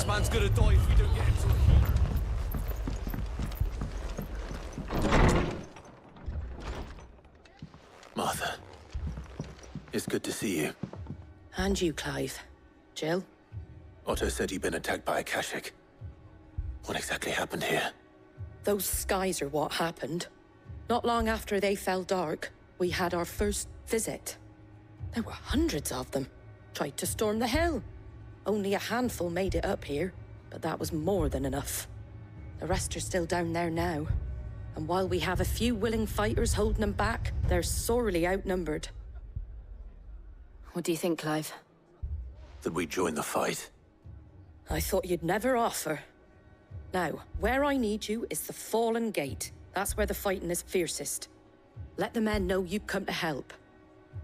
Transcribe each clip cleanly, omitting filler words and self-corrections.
This man's gonna die if we don't get him to a... Martha. It's good to see you. And you, Clive. Jill? Otto said you'd been attacked by a Akashic. What exactly happened here? Those skies are what happened. Not long after they fell dark, we had our first visit. There were hundreds of them. Tried to storm the hill. Only a handful made it up here, but that was more than enough. The rest are still down there now. And while we have a few willing fighters holding them back, they're sorely outnumbered. What do you think, Clive? That we join the fight? I thought you'd never offer. Now, where I need you is the Fallen Gate. That's where the fighting is fiercest. Let the men know you've come to help.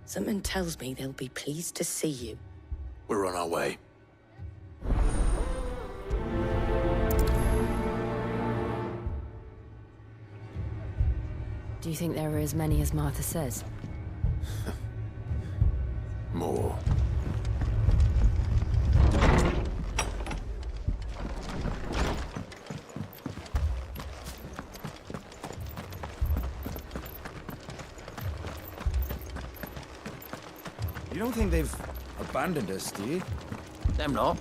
Something tells me they'll be pleased to see you. We're on our way. Do you think there are as many as Martha says? More. You don't think they've abandoned us, do you? Them not.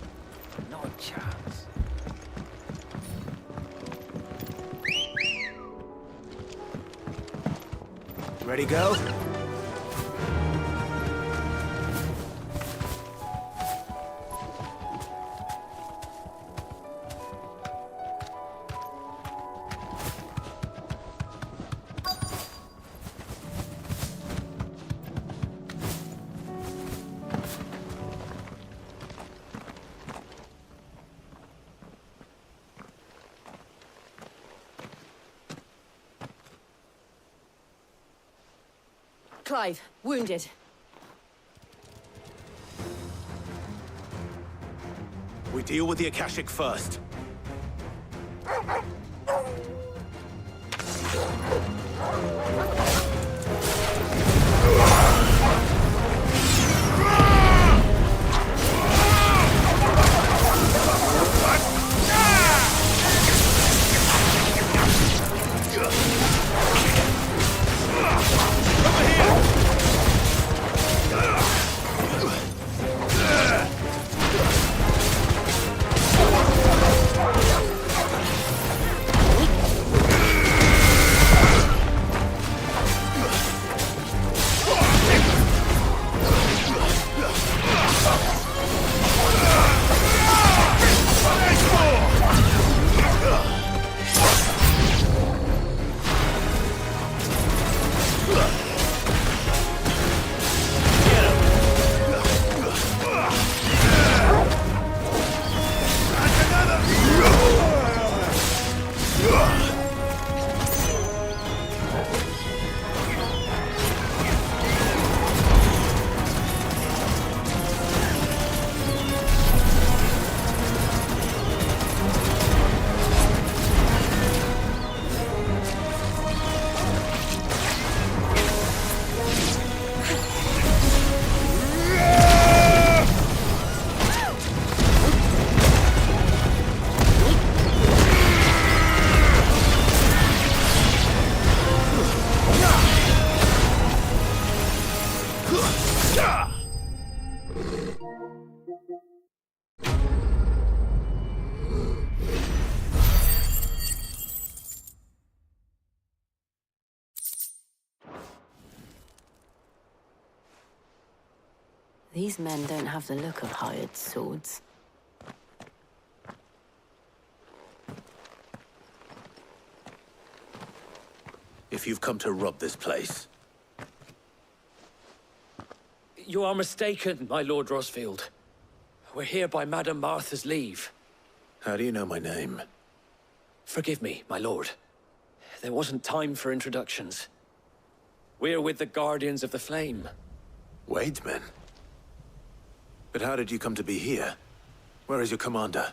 Not a chance. Ready, go? Clive, wounded. We deal with the Akashic first. These men don't have the look of hired swords. If you've come to rob this place, You are mistaken, my Lord Rosfield. We're here by Madame Martha's leave. how do you know my name? Forgive me, my lord. There wasn't time for introductions. We're with the Guardians of the Flame. Wade's men? But how did you come to be here? Where is your commander?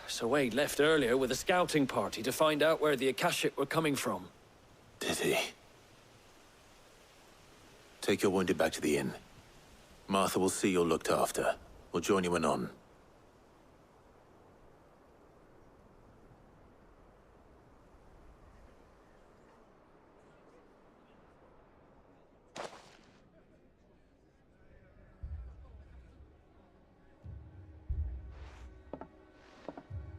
Sir Wade left earlier with a scouting party to find out where the Akashic were coming from. Did he? Take your wounded back to the inn. Martha will see you're looked after. We'll join you anon.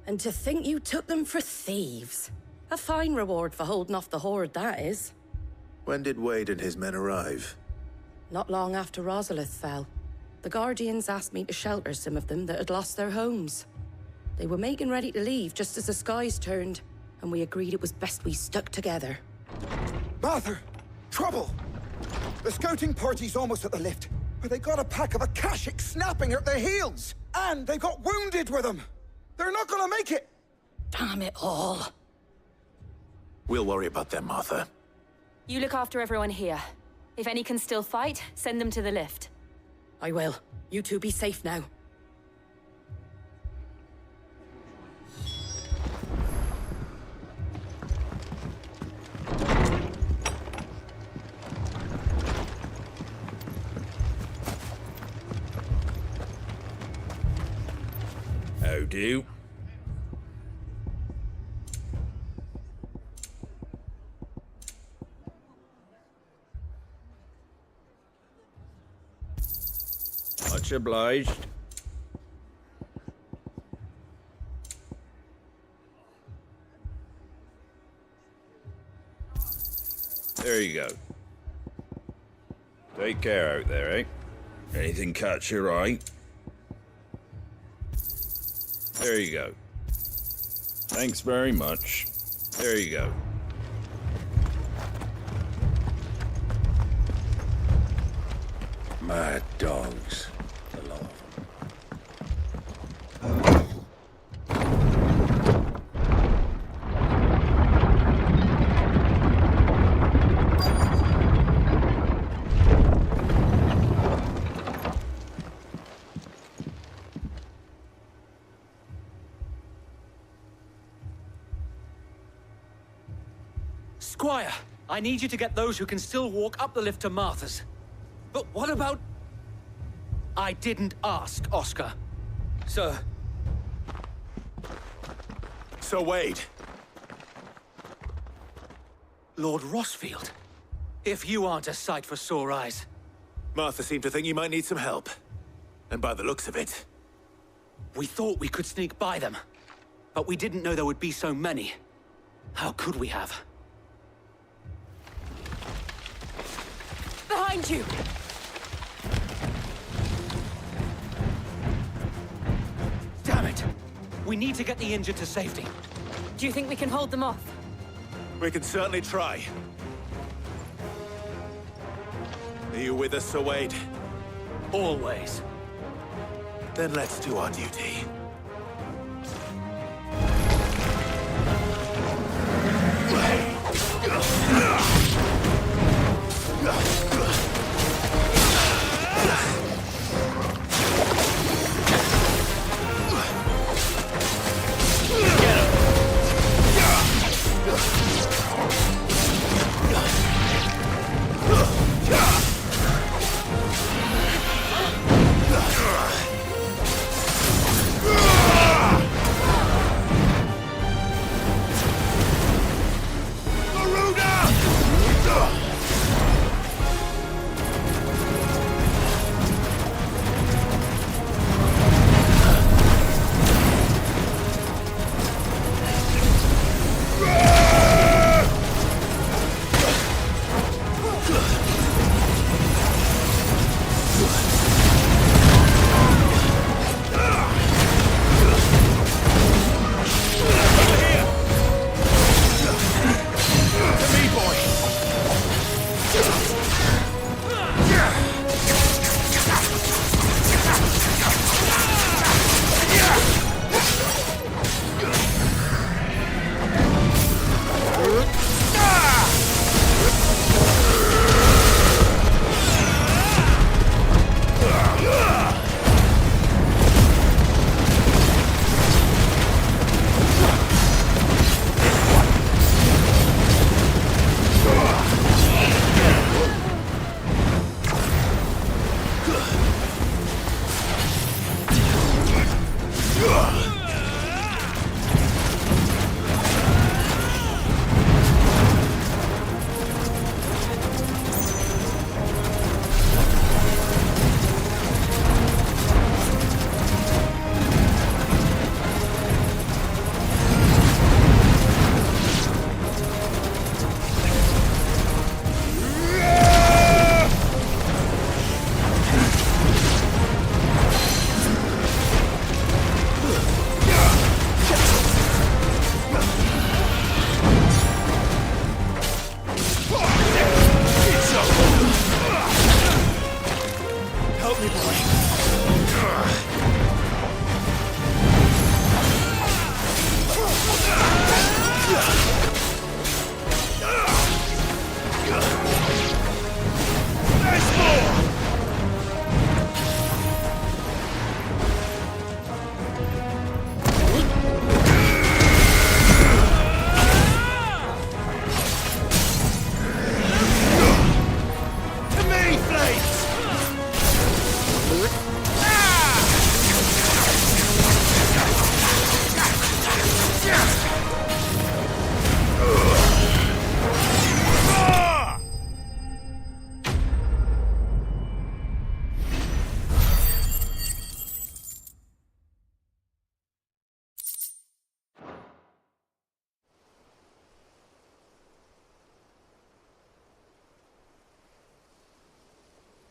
And to think you took them for thieves. A fine reward for holding off the horde, that is. When did Wade and his men arrive? Not long after Rosalith fell. The Guardians asked me to shelter some of them that had lost their homes. They were making ready to leave just as the skies turned, and we agreed it was best we stuck together. Martha! Trouble! The scouting party's almost at the lift, but they got a pack of Akashics snapping at their heels! And they got wounded with them! They're not gonna make it! Damn it all. We'll worry about them, Martha. You look after everyone here. If any can still fight, send them to the lift. I will. You two be safe now. How do? Much obliged. There you go. Take care out there, eh? Anything catch your eye? There you go. Thanks very much. There you go. Mad dogs. The lot of them. Squire, I need you to get those who can still walk up the lift to Martha's. But what about... I didn't ask, Oscar. Sir. So Wade. Lord Rossfield. If you aren't a sight for sore eyes. Martha seemed to think you might need some help. And by the looks of it... We thought we could sneak by them. But we didn't know there would be so many. How could we have? Behind you! Damn it! We need to get the injured to safety. Do you think we can hold them off? We can certainly try. Are you with us, Sir Wade? Always. Then let's do our duty.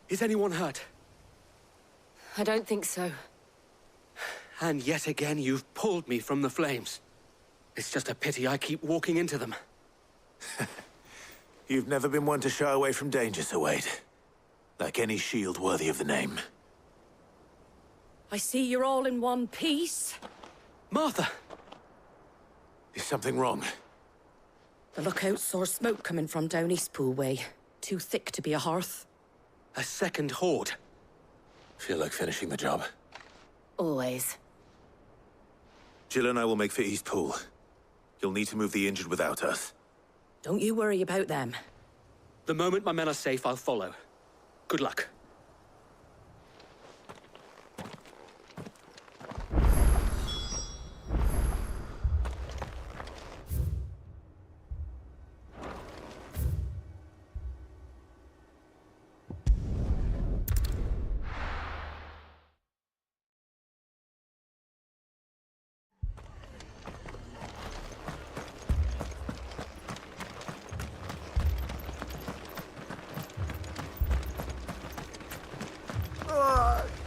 Is anyone hurt? I don't think so. And yet again, you've pulled me from the flames. It's just a pity I keep walking into them. You've never been one to shy away from danger, Sir Wade. Like any shield worthy of the name. I see you're all in one piece. Martha! Is something wrong? The lookout saw smoke coming from down Eastpool way. Too thick to be a hearth. A second horde. Feel like finishing the job. Always. Jill and I will make for Eastpool. You'll need to move the injured without us. Don't you worry about them. The moment my men are safe, I'll follow. Good luck.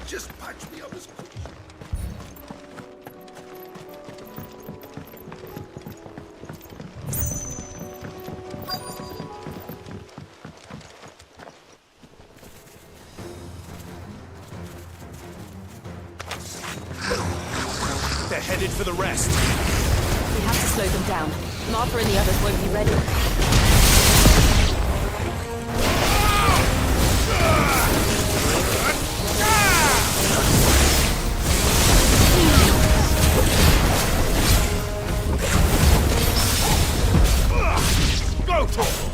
Just patch me up as quick. They're headed for the rest. We have to slow them down. Martha and the others won't be ready. Go for it!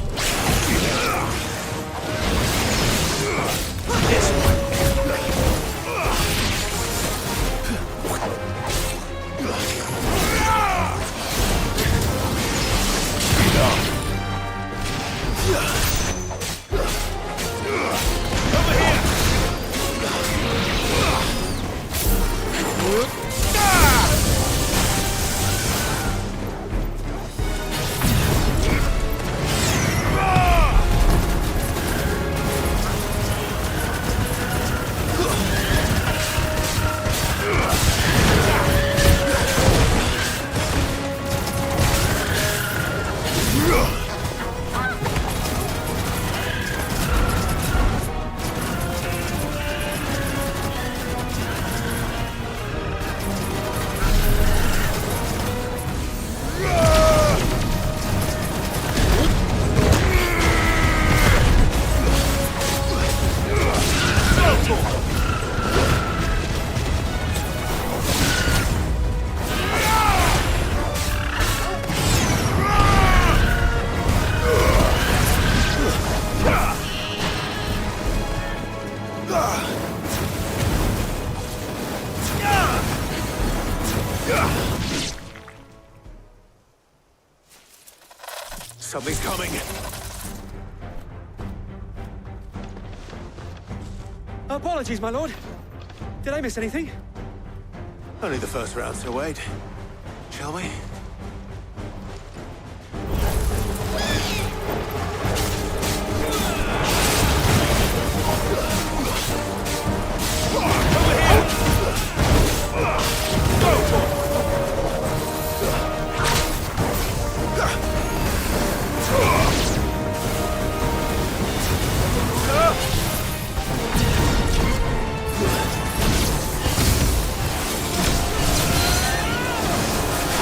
Something's coming. Apologies, my lord. Did I miss anything? Only the first round, Sir Wade. Shall we?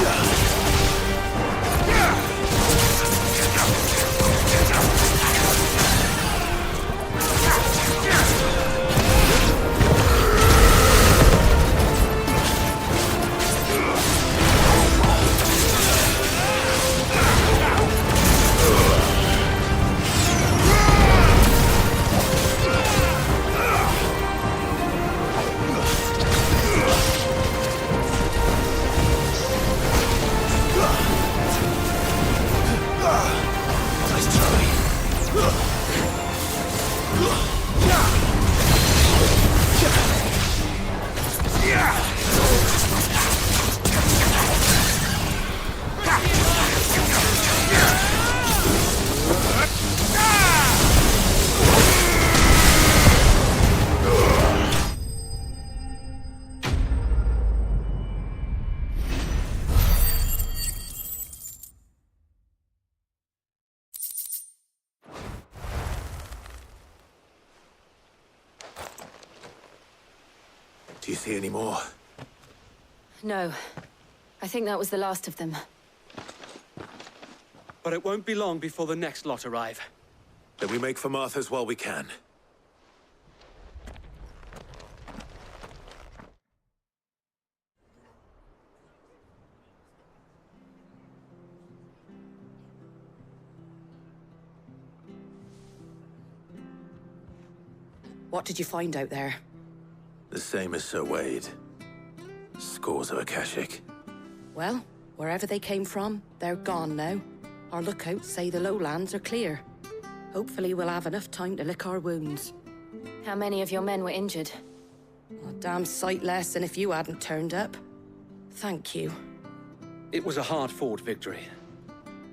Yeah. Do you see any more? No. I think that was the last of them. But it won't be long before the next lot arrive. Then we make for Martha's while we can. What did you find out there? The same as Sir Wade. Scores of Akashic. Well, wherever they came from, they're gone now. Our lookouts say the lowlands are clear. Hopefully we'll have enough time to lick our wounds. How many of your men were injured? A damn sight less than if you hadn't turned up. Thank you. It was a hard-fought victory.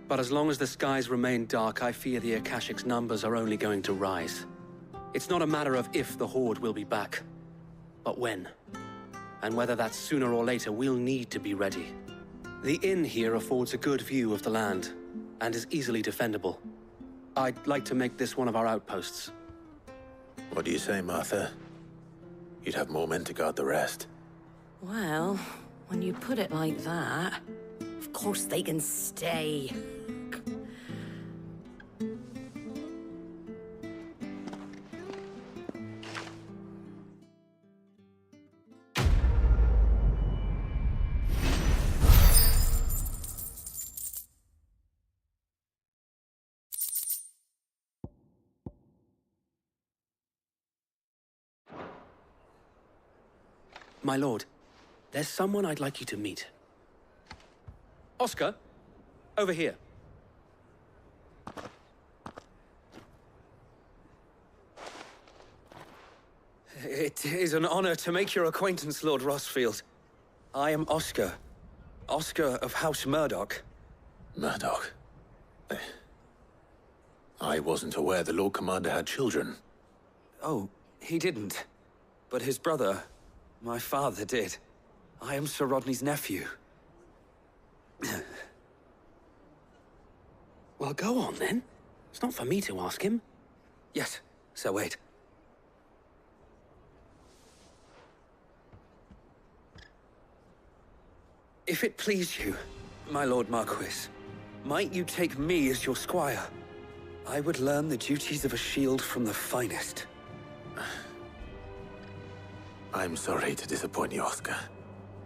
But as long as the skies remain dark, I fear the Akashic's numbers are only going to rise. It's not a matter of if the Horde will be back, but when. And whether that's sooner or later, we'll need to be ready. The inn here affords a good view of the land, and is easily defendable. I'd like to make this one of our outposts. What do you say, Martha? You'd have more men to guard the rest. Well, when you put it like that, of course they can stay. My lord, there's someone I'd like you to meet. Oscar, over here. It is an honor to make your acquaintance, Lord Rossfield. I am Oscar. Oscar of House Murdoch. Murdoch? I wasn't aware the Lord Commander had children. Oh, he didn't. But his brother, my father, did. I am Sir Rodney's nephew. Well, go on then. It's not for me to ask him. Yes, Sir Wade. If it please you, my Lord Marquis, might you take me as your squire? I would learn the duties of a shield from the finest. I'm sorry to disappoint you, Oscar,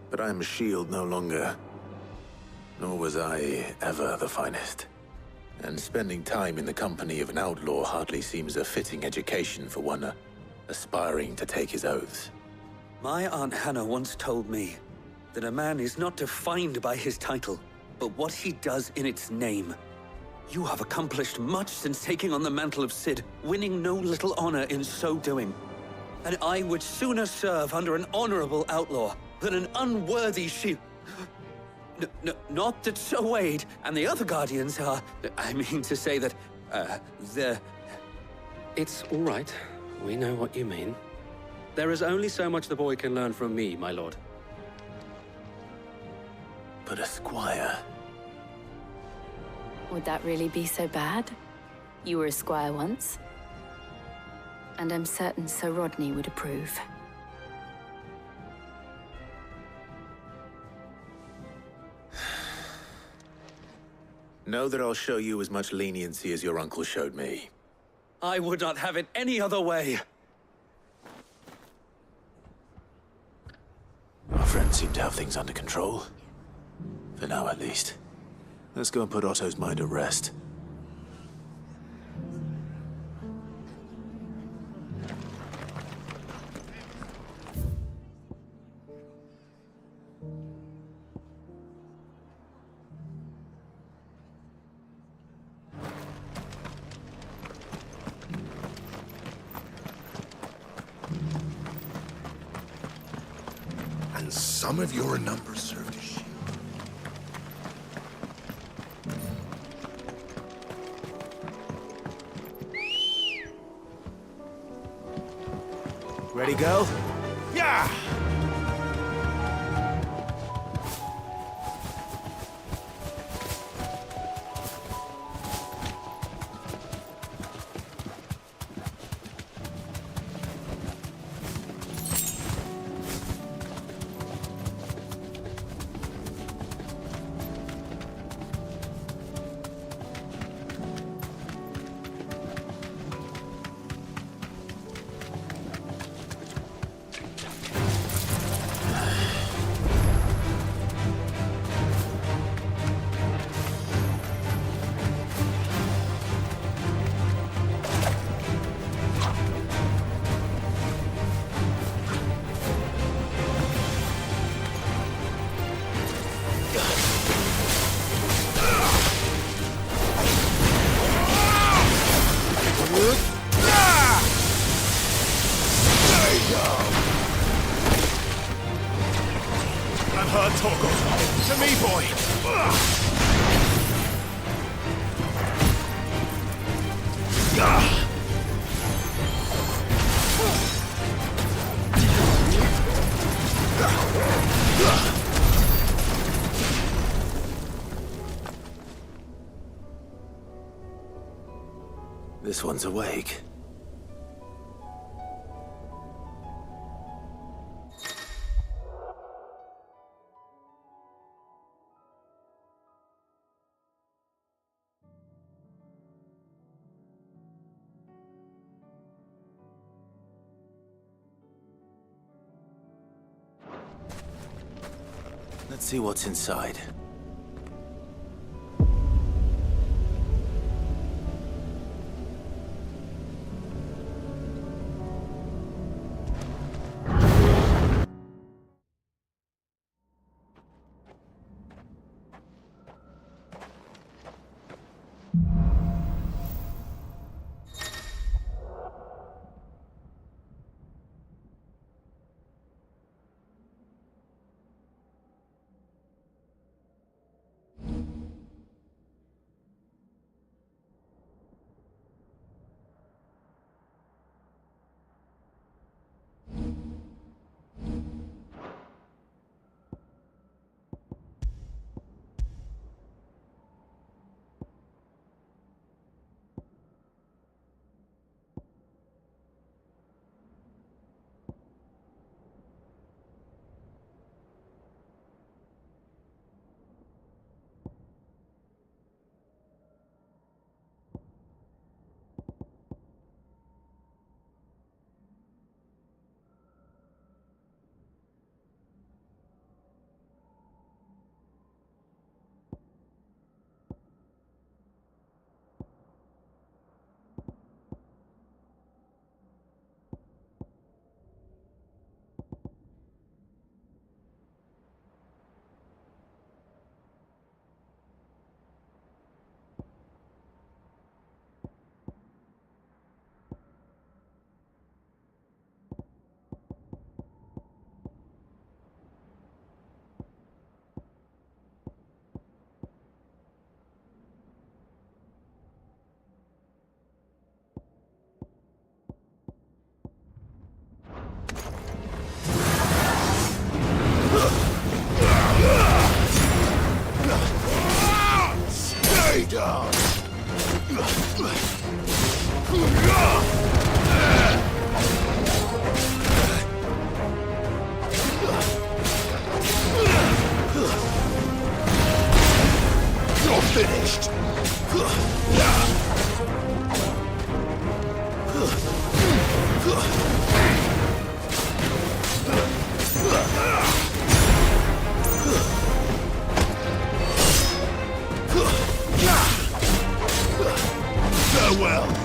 but I'm a shield no longer. Nor was I ever the finest. And spending time in the company of an outlaw hardly seems a fitting education for one aspiring to take his oaths. My Aunt Hannah once told me that a man is not defined by his title, but what he does in its name. You have accomplished much since taking on the mantle of Cid, winning no little honor in so doing. And I would sooner serve under an honorable outlaw than an unworthy shield. Not that Sir Wade and the other Guardians are... I mean to say that, they're... It's all right. We know what you mean. There is only so much the boy can learn from me, my lord. But a squire? Would that really be so bad? You were a squire once. And I'm certain Sir Rodney would approve. Know that I'll show you as much leniency as your uncle showed me. I would not have it any other way. Our friends seem to have things under control. For now, at least. Let's go and put Otto's mind at rest. And some of your numbers served as shield. Ready, go? Yeah! Toggle. To me, boy. This one's awake. Let's see what's inside. Finished. Farewell.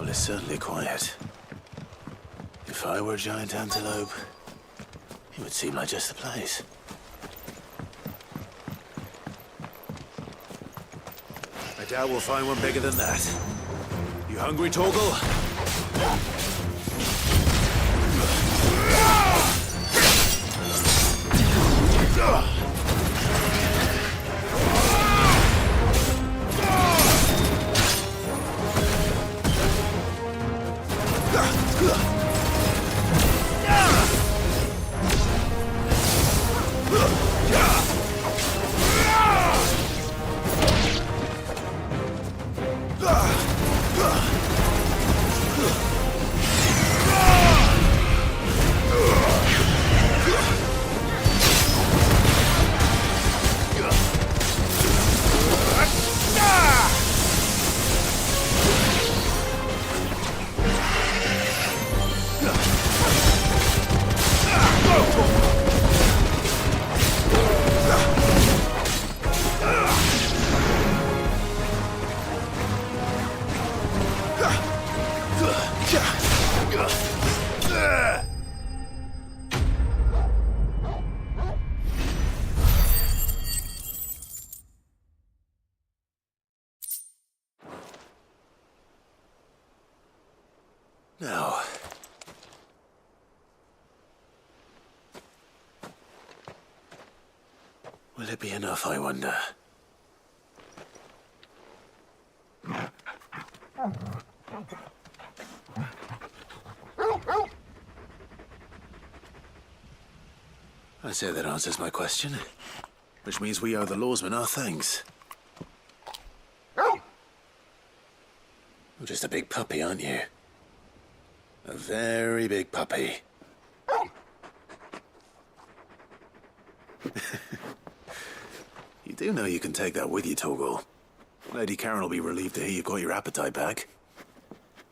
Well, it's certainly quiet. If I were a giant antelope, it would seem like just the place. I doubt we'll find one bigger than that. You hungry, Torgal? Now, will it be enough, I wonder? I say that answers my question, which means we owe the lawsmen our thanks. You're just a big puppy, aren't you? A very big puppy. You do know you can take that with you, Torgal. Lady Karen will be relieved to hear you've got your appetite back.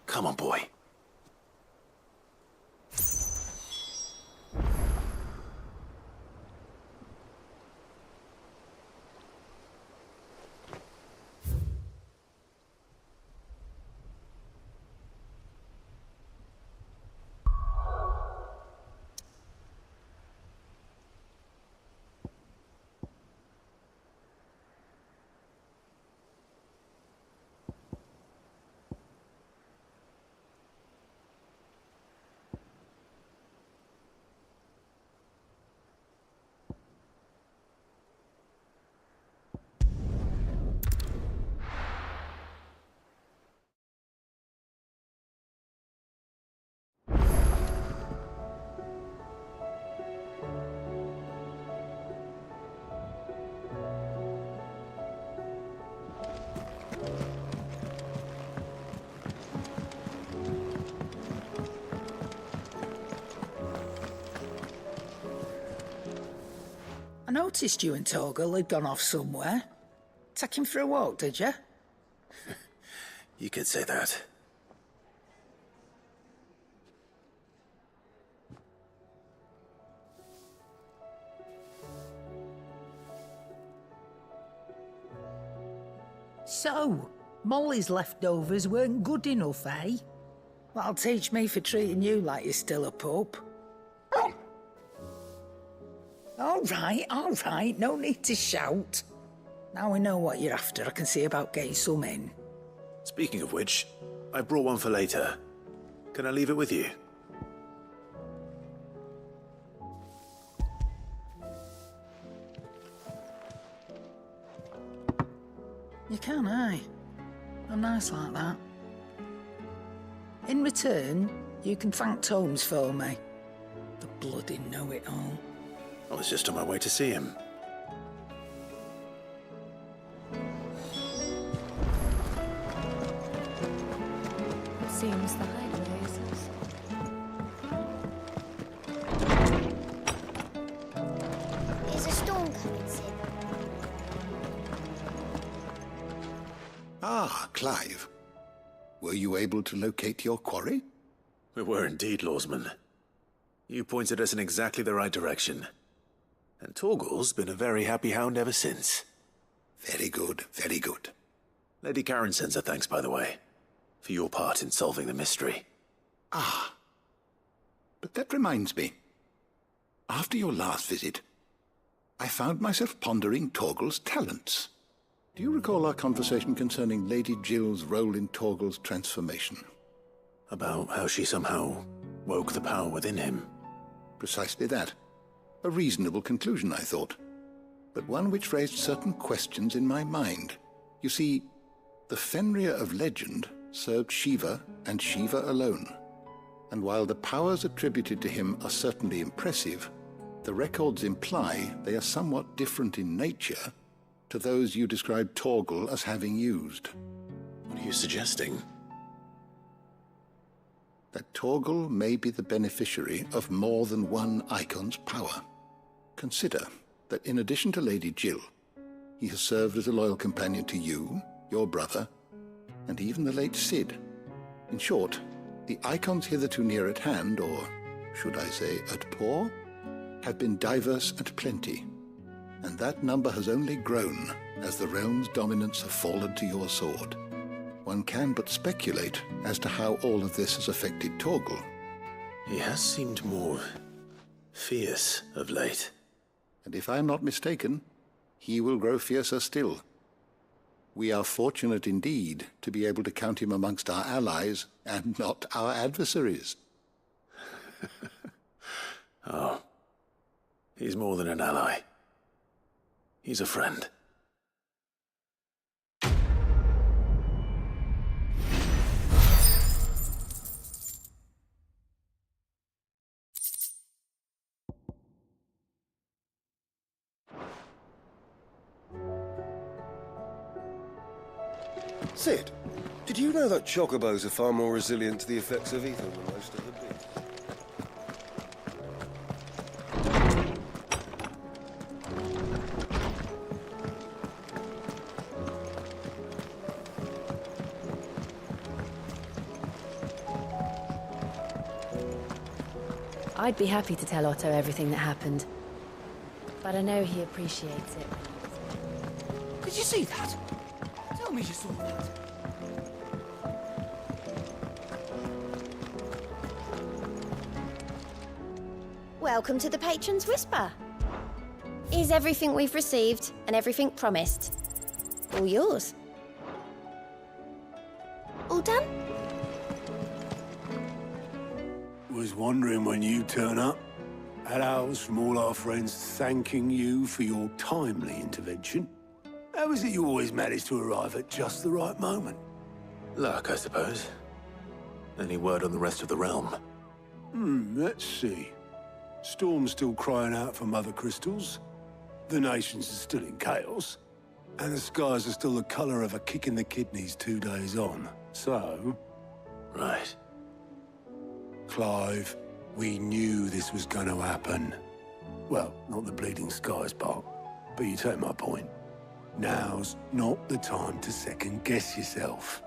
Come on, boy. I noticed you and Torgal had gone off somewhere. Take him for a walk, did you? You could say that. So, Molly's leftovers weren't good enough, eh? That'll teach me for treating you like you're still a pup. All right, no need to shout. Now we know what you're after, I can see about getting some in. Speaking of which, I brought one for later. Can I leave it with you? You can, aye. I'm nice like that. In return, you can thank Tomes for me. The bloody know-it-all. I was just on my way to see him. It seems the hideaway is us. There's a storm coming, Sid. Ah, Clive. Were you able to locate your quarry? We were indeed, Lawsman. You pointed us in exactly the right direction. And Torgal's been a very happy hound ever since. Very good, very good. Lady Karen sends her thanks, by the way, for your part in solving the mystery. Ah. But that reminds me. After your last visit, I found myself pondering Torgal's talents. Do you recall our conversation concerning Lady Jill's role in Torgal's transformation? About how she somehow woke the power within him. Precisely that. A reasonable conclusion, I thought, but one which raised certain questions in my mind. You see, the Fenrir of legend served Shiva and Shiva alone, and while the powers attributed to him are certainly impressive, the records imply they are somewhat different in nature to those you described Torgal as having used. What are you suggesting? That Torgal may be the beneficiary of more than one icon's power. Consider that in addition to Lady Jill, he has served as a loyal companion to you, your brother, and even the late Sid. In short, the icons hitherto near at hand, or should I say at paw, have been diverse and plenty, and that number has only grown as the realm's dominance have fallen to your sword. one can but speculate as to how all of this has affected Torgal. He has seemed more fierce of late. And if I am not mistaken, he will grow fiercer still. We are fortunate indeed to be able to count him amongst our allies and not our adversaries. Oh, he's more than an ally. He's a friend. Sid, did you know that chocobos are far more resilient to the effects of ether than most other beasts? I'd be happy to tell Otto everything that happened. But I know he appreciates it. Did you see that? Tell me you saw that. Welcome to the Patron's Whisper. Is everything we've received and everything promised all yours? All done? Was wondering when you turn up. Had ours from all our friends thanking you for your timely intervention. How is it you always manage to arrive at just the right moment? Luck, I suppose. Any word on the rest of the realm? Let's see. Storm's still crying out for mother crystals. The nations are still in chaos. And the skies are still the colour of a kick in the kidneys 2 days on. So... Right. Clive, we knew this was going to happen. Well, not the bleeding skies part, but you take my point. Now's not the time to second-guess yourself.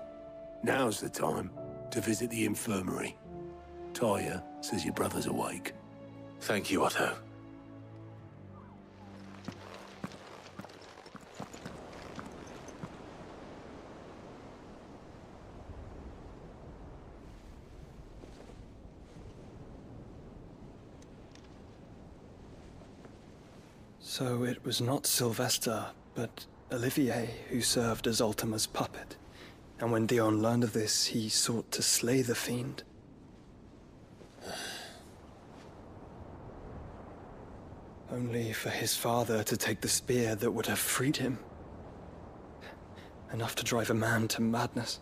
Now's the time to visit the infirmary. Talia says your brother's awake. Thank you, Otto. So it was not Sylvester, but Olivier who served as Ultima's puppet. And when Dion learned of this, he sought to slay the fiend. Only for his father to take the spear that would have freed him. Enough to drive a man to madness.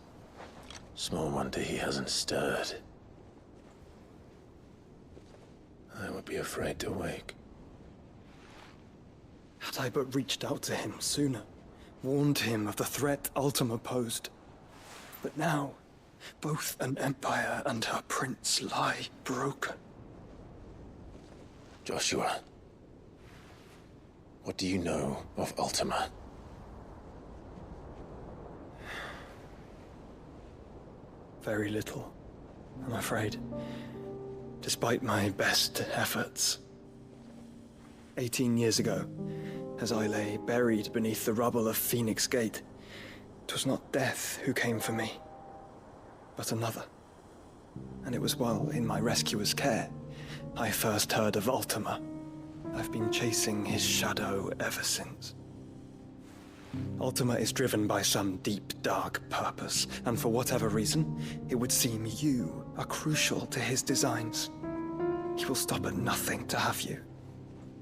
Small wonder he hasn't stirred. I would be afraid to wake. Had I but reached out to him sooner, warned him of the threat Ultima posed. But now, both an empire and her prince lie broken. Joshua, what do you know of Ultima? Very little, I'm afraid. Despite my best efforts. 18 years ago, as I lay buried beneath the rubble of Phoenix Gate, 'twas not death who came for me, but another. And it was while in my rescuer's care, I first heard of Ultima. I've been chasing his shadow ever since. Ultima is driven by some deep, dark purpose, and for whatever reason, it would seem you are crucial to his designs. He will stop at nothing to have you,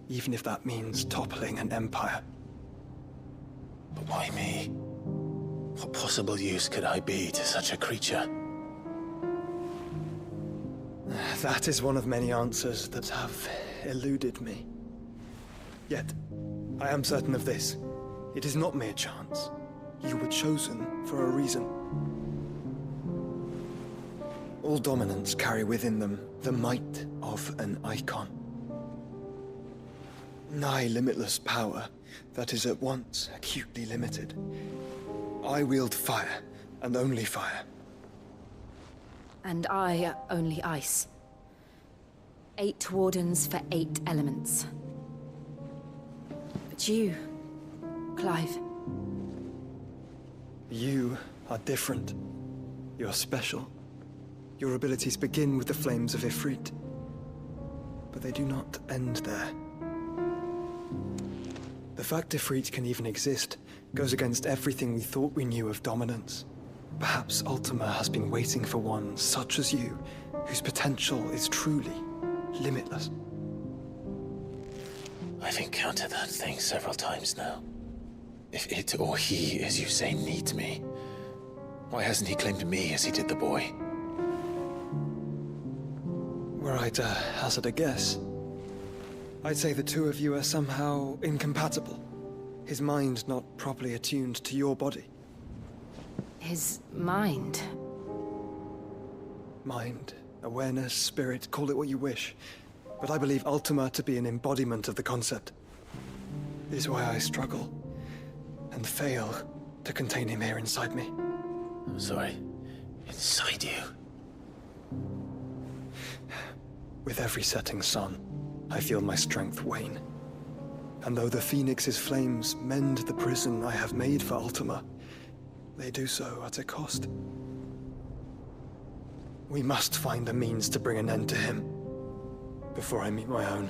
even if that means toppling an empire. But why me? What possible use could I be to such a creature? That is one of many answers that have eluded me. Yet, I am certain of this. It is not mere chance. You were chosen for a reason. All dominants carry within them the might of an icon. Nigh limitless power that is at once acutely limited. I wield fire, and only fire. And I only ice. 8 wardens for 8 elements. But you, Clive. You are different. You're special. Your abilities begin with the flames of Ifrit. But they do not end there. The fact Ifrit can even exist goes against everything we thought we knew of dominance. Perhaps Ultima has been waiting for one such as you, whose potential is truly limitless. I've encountered that thing several times now. If it or he, as you say, needs me, why hasn't he claimed me as he did the boy? Were I to hazard a guess, I'd say the two of you are somehow incompatible. His mind not properly attuned to your body. His mind? Mind, awareness, spirit, call it what you wish. But I believe Ultima to be an embodiment of the concept. It is why I struggle and fail to contain him here inside me. I'm sorry. Inside you? With every setting sun, I feel my strength wane. And though the Phoenix's flames mend the prison I have made for Ultima, they do so at a cost. We must find a means to bring an end to him before I meet my own.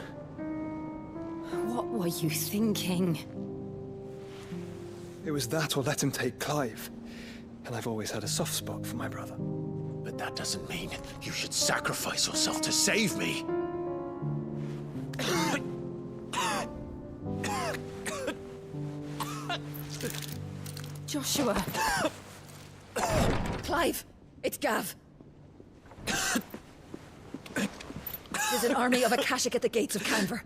What were you thinking? It was that or let him take Clive. And I've always had a soft spot for my brother. But that doesn't mean you should sacrifice yourself to save me. Joshua! Clive! It's Gav! There's an army of Akashic at the gates of Canver.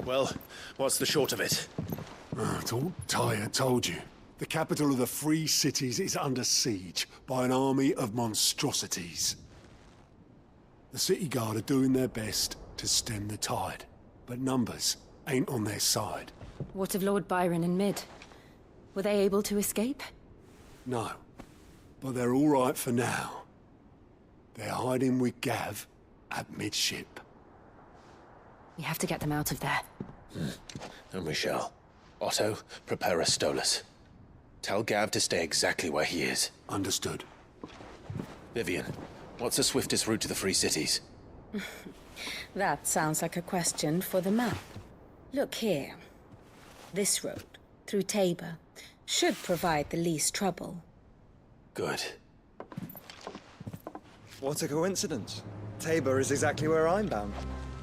Well, what's the short of it? Thought Tyre told you. The capital of the Free Cities is under siege by an army of monstrosities. The city guard are doing their best to stem the tide, but numbers ain't on their side. What of Lord Byron and Mid? Were they able to escape? No, but they're all right for now. They're hiding with Gav at midship. We have to get them out of there. And we shall. Otto, prepare a Stolas. Tell Gav to stay exactly where he is. Understood. Vivian, what's the swiftest route to the Free Cities? That sounds like a question for the map. Look here. This road, through Tabor, should provide the least trouble. Good. What a coincidence. Tabor is exactly where I'm bound.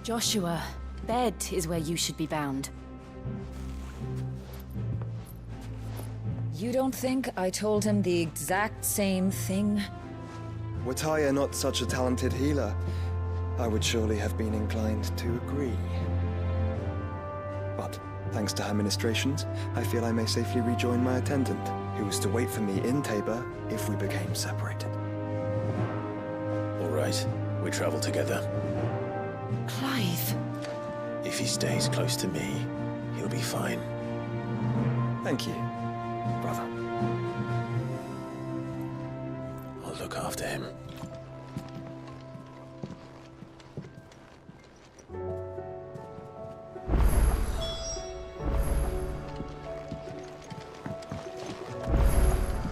Joshua, bed is where you should be bound. You don't think I told him the exact same thing? Were Tyre not such a talented healer, I would surely have been inclined to agree. But, thanks to her ministrations, I feel I may safely rejoin my attendant, who was to wait for me in Tabor if we became separated. All right, we travel together. Clive! If he stays close to me, he'll be fine. Thank you, brother. I'll look after him.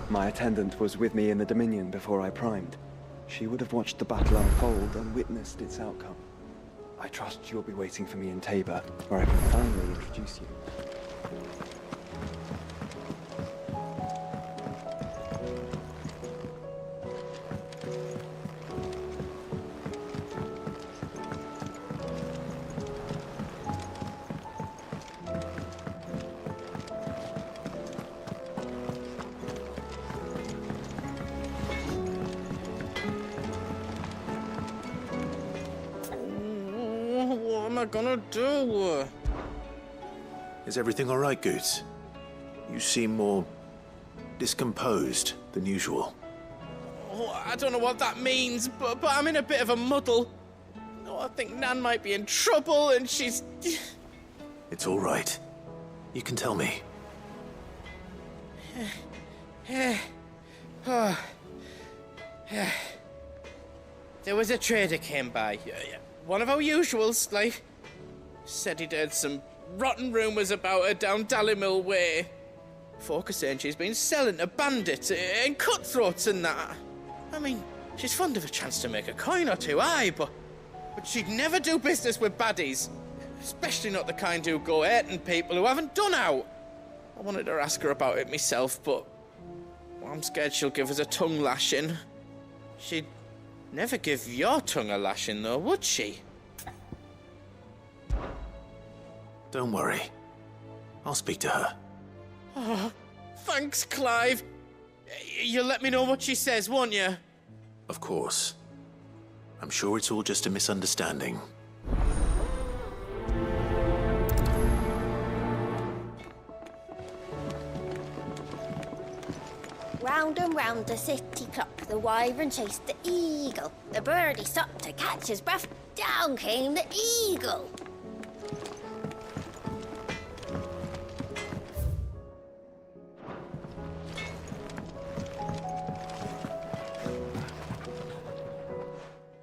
My attendant was with me in the Dominion before I primed. She would have watched the battle unfold and witnessed its outcome. I trust you'll be waiting for me in Tabor, where I can finally introduce you. What am I gonna do? Is everything all right, Goots? You seem more discomposed than usual. Oh, I don't know what that means, but I'm in a bit of a muddle. Oh, I think Nan might be in trouble, and she's... It's all right. You can tell me. There was a trader came by. One of our usuals, like. Said he'd heard some rotten rumours about her down Dallymill Way. Folk are saying she's been selling to bandits and cutthroats and that. I mean, she's fond of a chance to make a coin or two, aye, but she'd never do business with baddies. Especially not the kind who go hurting people who haven't done out. I wanted to ask her about it myself, but I'm scared she'll give us a tongue lashing. She'd never give your tongue a lashing, though, would she? Don't worry. I'll speak to her. Oh, thanks, Clive. You'll let me know what she says, won't you? Of course. I'm sure it's all just a misunderstanding. Round and round the city clock, the wyvern chased the eagle. The birdie stopped to catch his breath. Down came the eagle.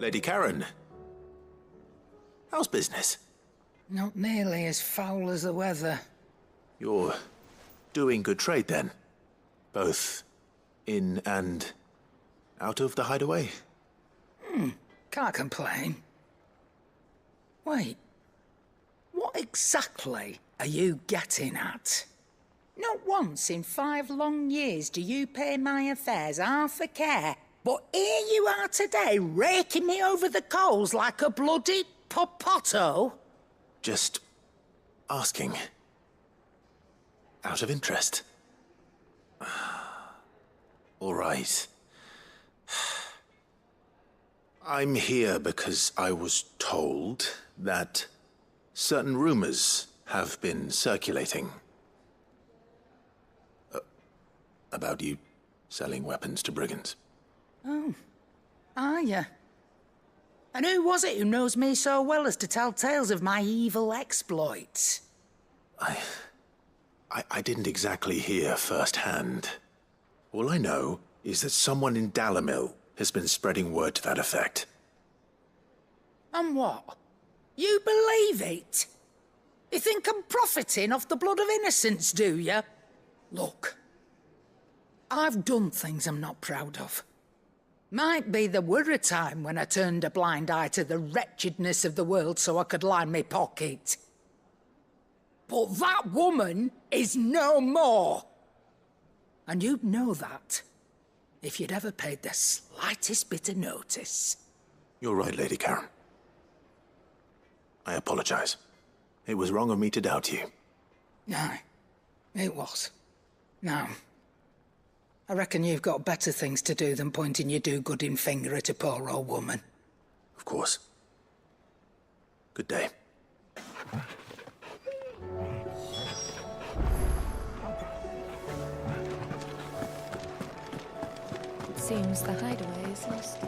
Lady Karen, how's business? Not nearly as foul as the weather. You're doing good trade then? Both in and out of the hideaway? Can't complain. Wait, what exactly are you getting at? Not once in 5 long years do you pay my affairs half a care. But here you are today, raking me over the coals like a bloody popoto? Just asking. Out of interest. All right. I'm here because I was told that certain rumors have been circulating. About you selling weapons to brigands. Oh, are you? And who was it who knows me so well as to tell tales of my evil exploits? I didn't exactly hear firsthand. All I know is that someone in Dallymill has been spreading word to that effect. And what? You believe it? You think I'm profiting off the blood of innocents, do you? Look, I've done things I'm not proud of. Might be there were a time when I turned a blind eye to the wretchedness of the world so I could line my pocket. But that woman is no more. And you'd know that if you'd ever paid the slightest bit of notice. You're right, Lady Karen. I apologize. It was wrong of me to doubt you. No, it was. Now, I reckon you've got better things to do than pointing your do-gooding finger at a poor old woman. Of course. Good day. It seems the hideaway is lost.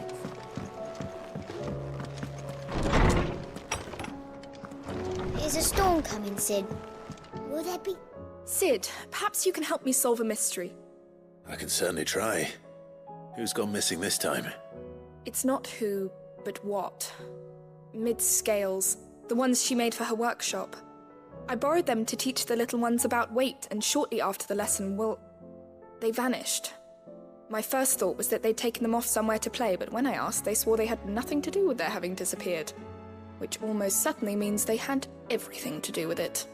Is a storm coming, Sid? Will there be... Sid, perhaps you can help me solve a mystery. I can certainly try. Who's gone missing this time? It's not who, but what. Mid's scales, the ones she made for her workshop. I borrowed them to teach the little ones about weight, and shortly after the lesson, well, they vanished. My first thought was that they'd taken them off somewhere to play, but when I asked, they swore they had nothing to do with their having disappeared. Which almost certainly means they had everything to do with it.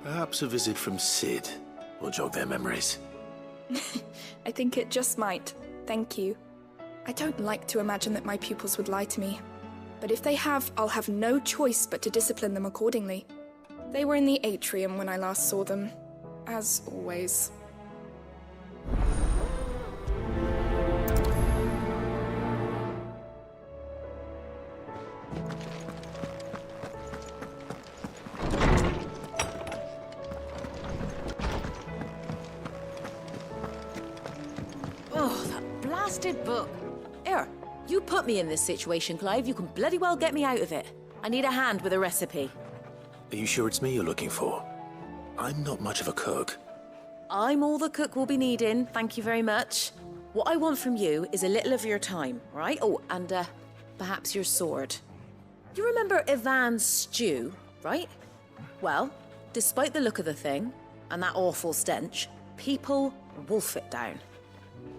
Perhaps a visit from Sid will jog their memories. I think it just might. Thank you. I don't like to imagine that my pupils would lie to me. But if they have, I'll have no choice but to discipline them accordingly. They were in the atrium when I last saw them. As always. Book. Here, you put me in this situation, Clive. You can bloody well get me out of it. I need a hand with a recipe. Are you sure it's me you're looking for? I'm not much of a cook. I'm all the cook will be needing, thank you very much. What I want from you is a little of your time, right? Oh, and perhaps your sword. You remember Ivan's stew, right? Well, despite the look of the thing, and that awful stench, people wolf it down.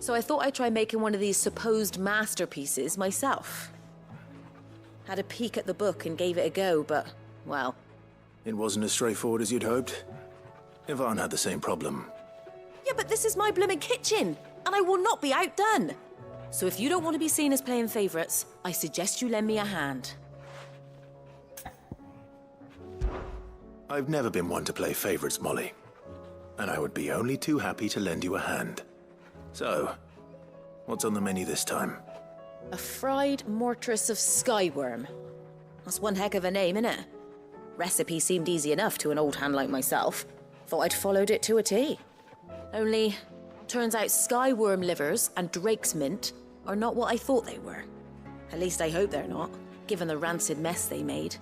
So I thought I'd try making one of these supposed masterpieces myself. Had a peek at the book and gave it a go, but, well... It wasn't as straightforward as you'd hoped. Ivan had the same problem. Yeah, but this is my blooming kitchen, and I will not be outdone. So if you don't want to be seen as playing favourites, I suggest you lend me a hand. I've never been one to play favourites, Molly. And I would be only too happy to lend you a hand. So, what's on the menu this time? A fried mortress of skyworm. That's one heck of a name, innit? Recipe seemed easy enough to an old hand like myself. Thought I'd followed it to a T. Only, turns out skyworm livers and drake's mint are not what I thought they were. At least I hope they're not, given the rancid mess they made.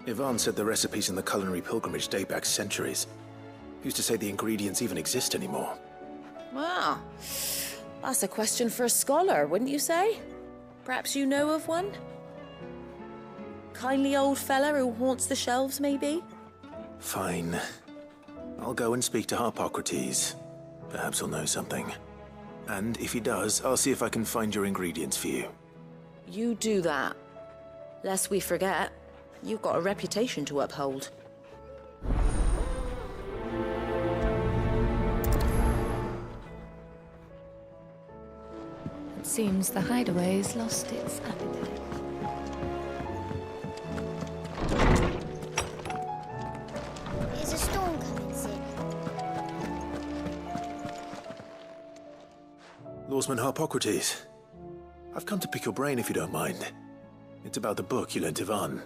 Ivan said the recipes in the culinary pilgrimage date back centuries. Who's to say the ingredients even exist anymore? Well, that's a question for a scholar, wouldn't you say? Perhaps you know of one? Kindly old fella who haunts the shelves, maybe? Fine. I'll go and speak to Harpocrates. Perhaps he'll know something. And if he does, I'll see if I can find your ingredients for you. You do that. Lest we forget, you've got a reputation to uphold. It seems the hideaway's lost its appetite. Is a storm coming soon? Lawsman Harpocrates, I've come to pick your brain if you don't mind. It's about the book you lent Ivan.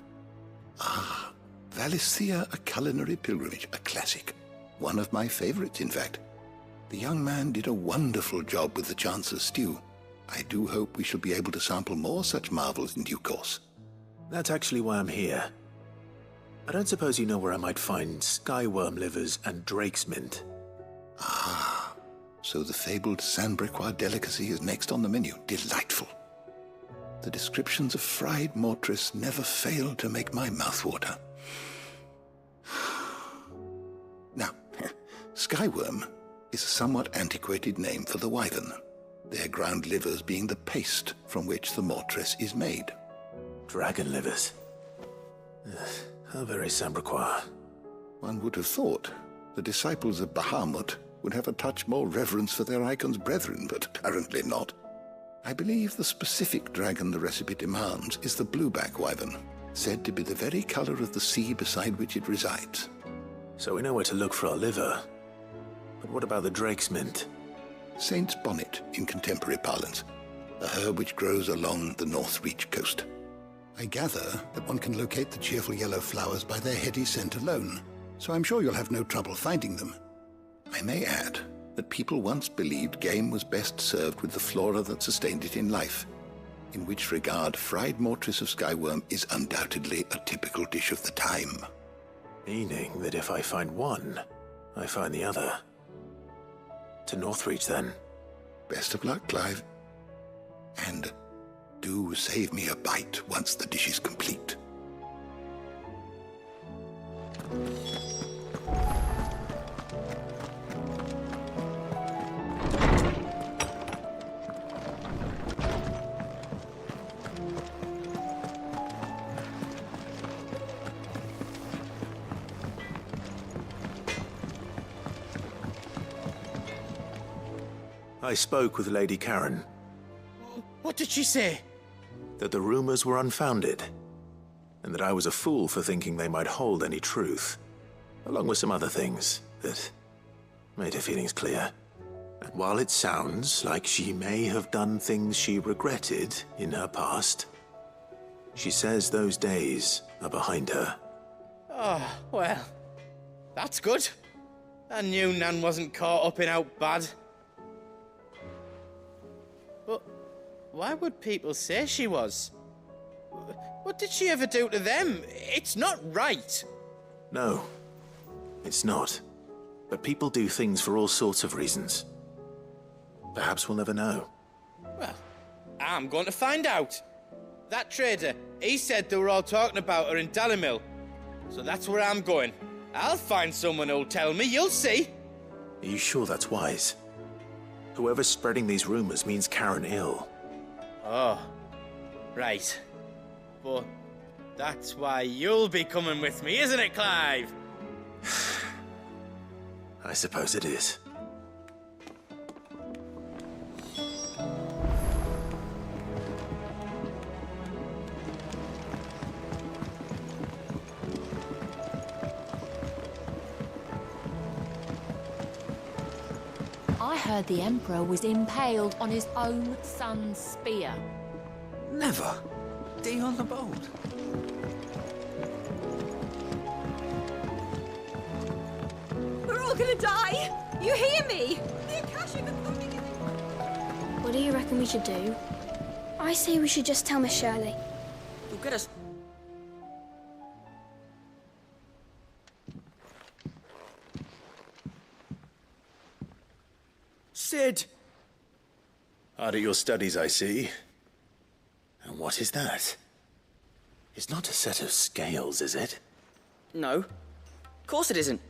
Ah, Valisthea, A Culinary Pilgrimage, a classic. One of my favorites, in fact. The young man did a wonderful job with the Chance's stew. I do hope we shall be able to sample more such marvels in due course. That's actually why I'm here. I don't suppose you know where I might find skyworm livers and drake's mint. Ah, so the fabled Sandbrequois delicacy is next on the menu. Delightful. The descriptions of fried mortress never fail to make my mouth water. Now, skyworm is a somewhat antiquated name for the wyvern, their ground livers being the paste from which the mortress is made. Dragon livers. How very Sandbrequois. One would have thought the disciples of Bahamut would have a touch more reverence for their icon's brethren, but apparently not. I believe the specific dragon the recipe demands is the blueback wyvern, said to be the very color of the sea beside which it resides. So we know where to look for our liver. But what about the drake's mint? Saint's bonnet in contemporary parlance, a herb which grows along the North Reach coast. I gather that one can locate the cheerful yellow flowers by their heady scent alone, so I'm sure you'll have no trouble finding them. I may add that people once believed game was best served with the flora that sustained it in life, in which regard fried mortress of skyworm is undoubtedly a typical dish of the time. Meaning that if I find one, I find the other. To Northreach, then. Best of luck, Clive. And do save me a bite once the dish is complete. I spoke with Lady Karen. What did she say? That the rumors were unfounded, and that I was a fool for thinking they might hold any truth, along with some other things that made her feelings clear. And while it sounds like she may have done things she regretted in her past, she says those days are behind her. Oh, well, that's good. I knew Nan wasn't caught up in out bad. But why would people say she was? What did she ever do to them? It's not right. No, it's not. But people do things for all sorts of reasons. Perhaps we'll never know. Well, I'm going to find out. That trader, he said they were all talking about her in Dalimil. So that's where I'm going. I'll find someone who'll tell me, you'll see. Are you sure that's wise? Whoever's spreading these rumors means Karen ill. Oh, right. But that's why you'll be coming with me, isn't it, Clive? I suppose it is. I heard the Emperor was impaled on his own son's spear. Never. Day on the boat. We're all gonna die! You hear me? The Akashic are coming in. What do you reckon we should do? I say we should just tell Miss Shirley. You'll get us. Sid! Hard at your studies, I see. And what is that? It's not a set of scales, is it? No. Of course it isn't.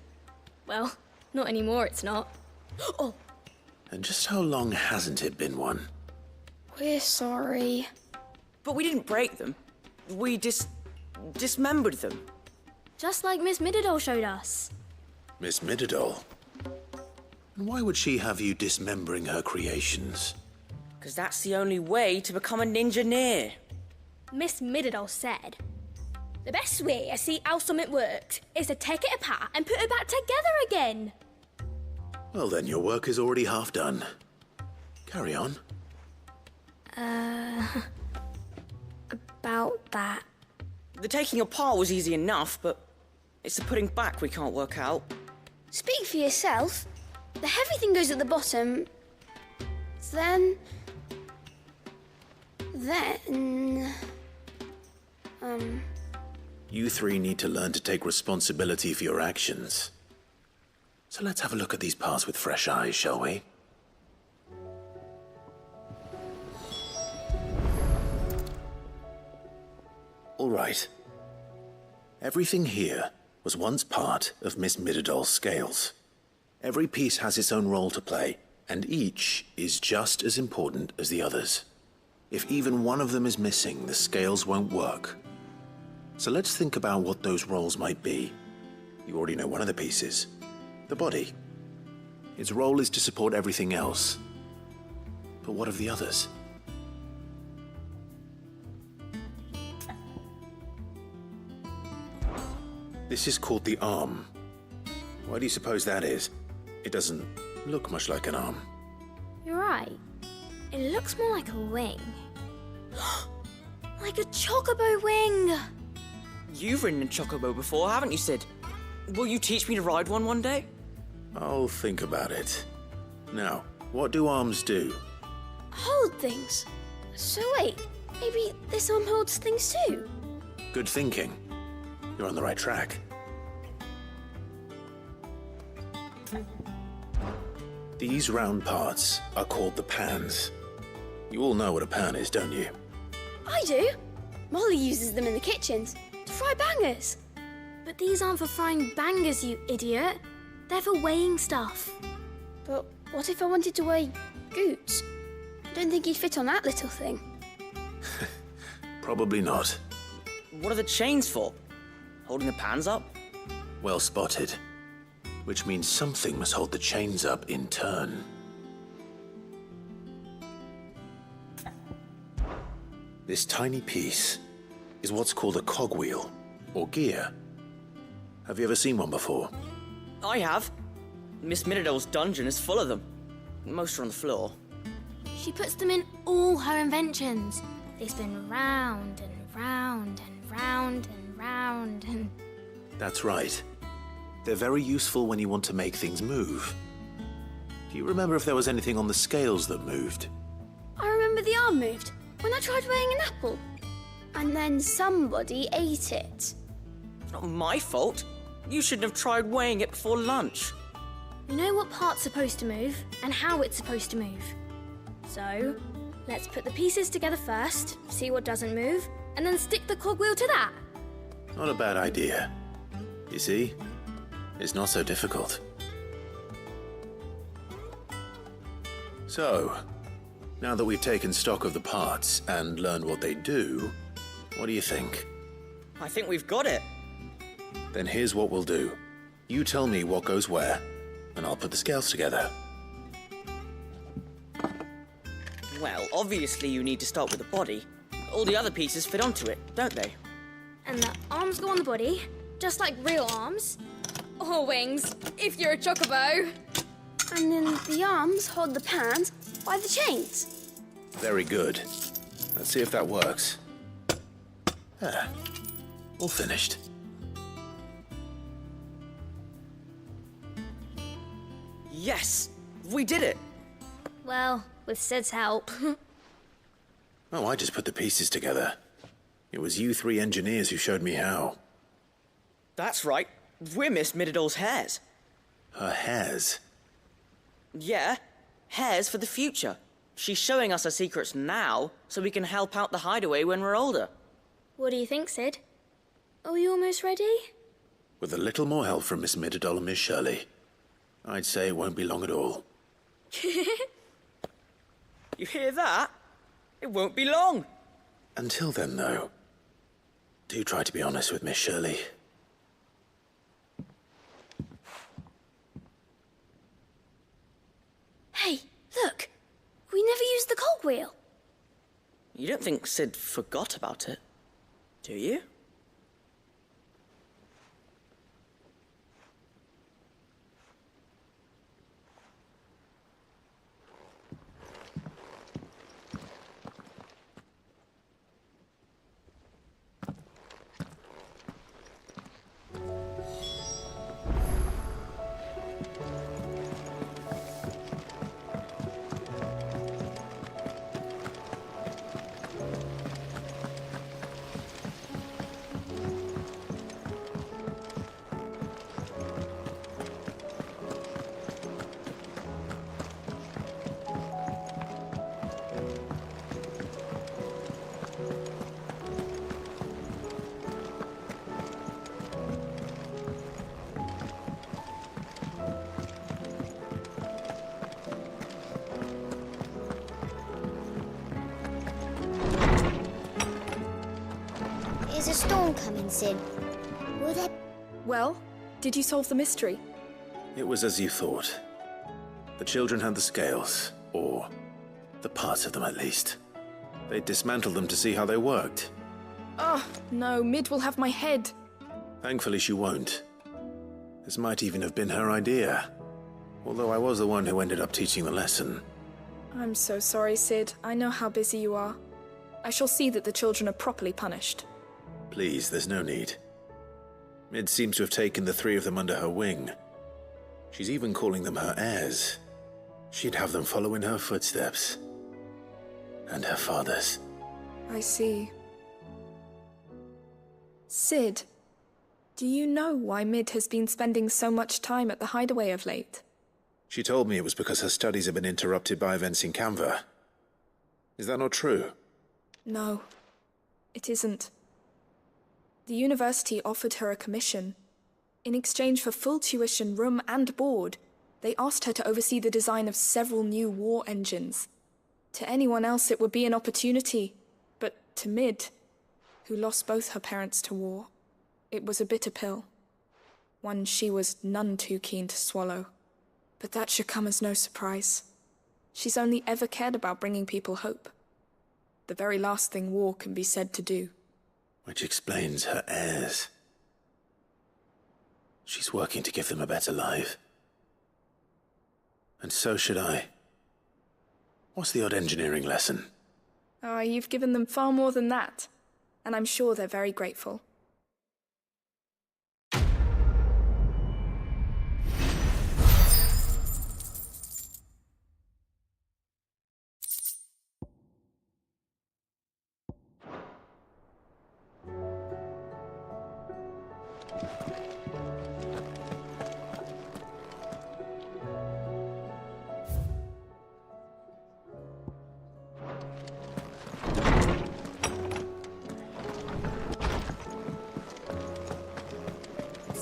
Well, not anymore, it's not. Oh! And just how long hasn't it been one? We're sorry. But we didn't break them. We dismembered them. Just like Miss Mididol showed us. Miss Mididol? And why would she have you dismembering her creations? Because that's the only way to become a ninja-near. Miss Mididol said, the best way to see how something works is to take it apart and put it back together again. Well then, your work is already half done. Carry on. About that. The taking apart was easy enough, but it's the putting back we can't work out. Speak for yourself. The heavy thing goes at the bottom. Then... You three need to learn to take responsibility for your actions. So let's have a look at these parts with fresh eyes, shall we? All right. Everything here was once part of Miss Mididol's scales. Every piece has its own role to play, and each is just as important as the others. If even one of them is missing, the scales won't work. So let's think about what those roles might be. You already know one of the pieces. The body. Its role is to support everything else. But what of the others? This is called the arm. Why do you suppose that is? It doesn't look much like an arm. You're right. It looks more like a wing. Like a chocobo wing! You've ridden a chocobo before, haven't you, Sid? Will you teach me to ride one day? I'll think about it. Now, what do arms do? Hold things. So wait, maybe this arm holds things too? Good thinking. You're on the right track. These round parts are called the pans. You all know what a pan is, don't you? I do. Molly uses them in the kitchens to fry bangers. But these aren't for frying bangers, you idiot. They're for weighing stuff. But what if I wanted to weigh Goots? I don't think he'd fit on that little thing. Probably not. What are the chains for? Holding the pans up? Well spotted. Which means something must hold the chains up in turn. This tiny piece is what's called a cogwheel, or gear. Have you ever seen one before? I have. Miss Mididol's dungeon is full of them. Most are on the floor. She puts them in all her inventions. They spin round and round and round and round and... That's right. They're very useful when you want to make things move. Do you remember if there was anything on the scales that moved? I remember the arm moved when I tried weighing an apple. And then somebody ate it. It's not my fault. You shouldn't have tried weighing it before lunch. You know what part's supposed to move and how it's supposed to move. So, Let's put the pieces together first, see what doesn't move, and then stick the cogwheel to that. Not a bad idea. You see? It's not so difficult. So, now that we've taken stock of the parts and learned what they do, what do you think? I think we've got it. Then here's what we'll do. You tell me what goes where, and I'll put the scales together. Well, obviously you need to start with the body. All the other pieces fit onto it, don't they? And the arms go on the body, just like real arms. Or wings, if you're a chocobo. And then the arms hold the pans by the chains. Very good. Let's see if that works. There. All finished. Yes! We did it! Well, with Sid's help. Oh, I just put the pieces together. It was you three engineers who showed me how. That's right. We're Miss Mididol's hairs. Her hairs? Yeah, hairs for the future. She's showing us her secrets now, so we can help out the hideaway when we're older. What do you think, Sid? Are we almost ready? With a little more help from Miss Mididol and Miss Shirley, I'd say it won't be long at all. You hear that? It won't be long. Until then, though, do try to be honest with Miss Shirley. Hey, look! We never used the cogwheel. You don't think Sid forgot about it, do you? Is a storm coming, Sid? Will there... Well, did you solve the mystery? It was as you thought. The children had the scales, or the parts of them at least. They dismantled them to see how they worked. Oh, no, Mid will have my head. Thankfully she won't. This might even have been her idea. Although I was the one who ended up teaching the lesson. I'm so sorry, Sid. I know how busy you are. I shall see that the children are properly punished. Please, there's no need. Mid seems to have taken the three of them under her wing. She's even calling them her heirs. She'd have them follow in her footsteps. And her father's. I see. Sid, do you know why Mid has been spending so much time at the hideaway of late? She told me it was because her studies have been interrupted by events in Canva. Is that not true? No, it isn't. The university offered her a commission. In exchange for full tuition, room and board, they asked her to oversee the design of several new war engines. To anyone else it would be an opportunity, but to Mid, who lost both her parents to war, it was a bitter pill. One she was none too keen to swallow. But that should come as no surprise. She's only ever cared about bringing people hope. The very last thing war can be said to do. Which explains her heirs. She's working to give them a better life. And so should I. What's the odd engineering lesson? Ah, you've given them far more than that. And I'm sure they're very grateful.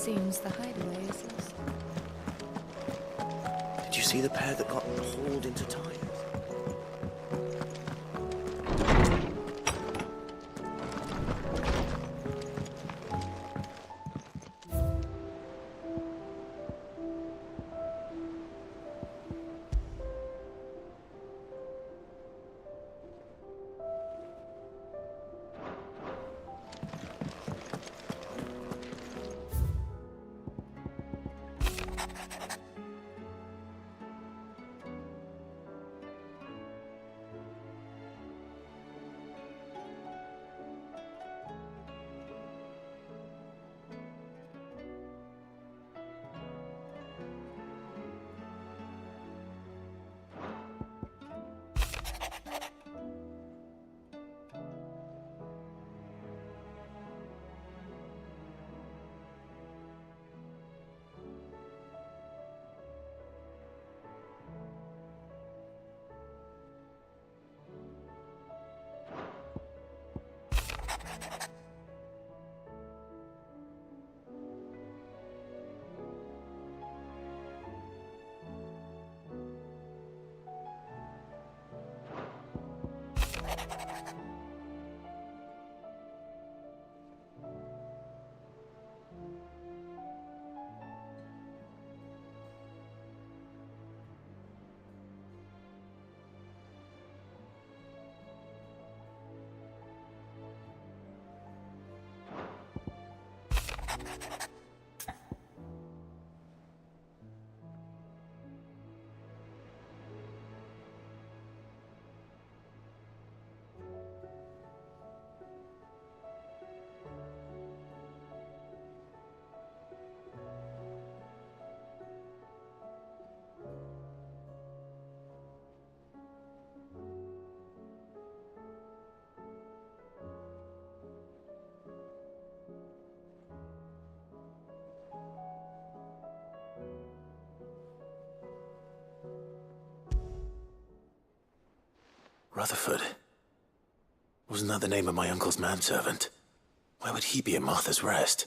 seems the hideaway is lost. Did you see the pair that got hauled into time? Rutherford. Wasn't that the name of my uncle's manservant? Why would he be at Martha's Rest?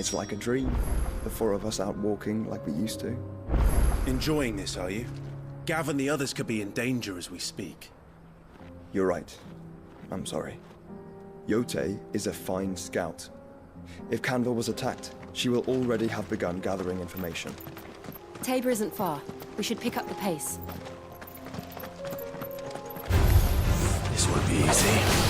It's like a dream. The four of us out walking like we used to. Enjoying this, are you? Gav and the others could be in danger as we speak. You're right. I'm sorry. Yote is a fine scout. If Canville was attacked, she will already have begun gathering information. Tabor isn't far. We should pick up the pace. This won't be easy.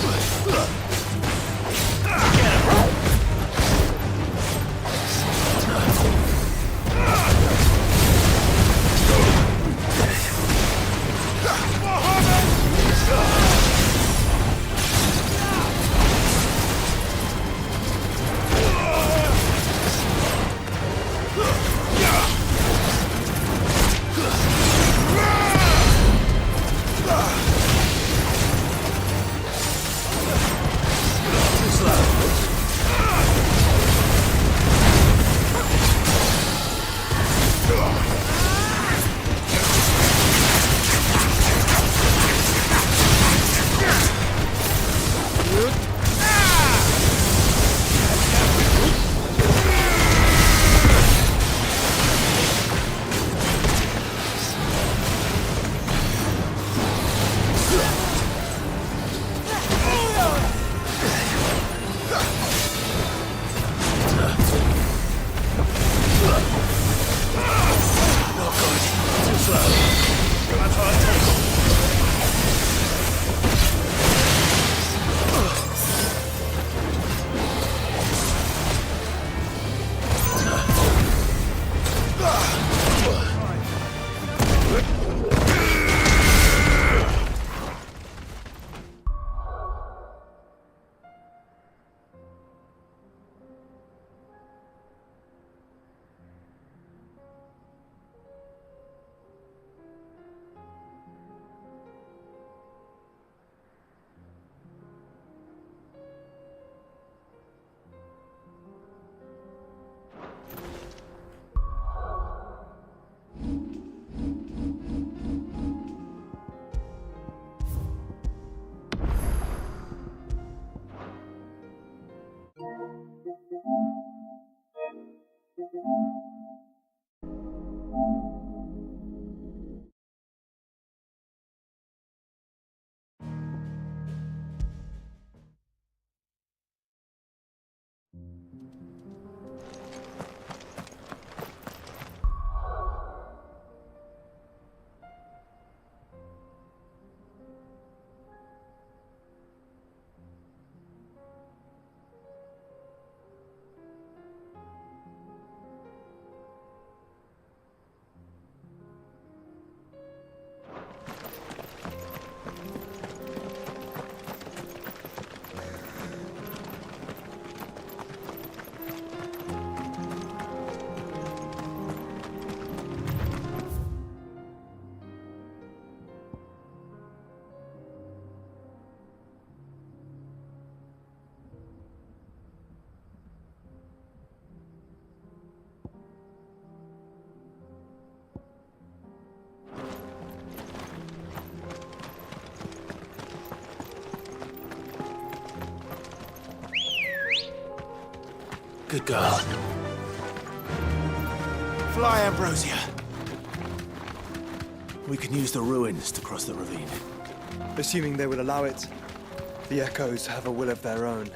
Good girl. Fly, Ambrosia. We can use the ruins to cross the ravine. Assuming they would allow it, the Echoes have a will of their own.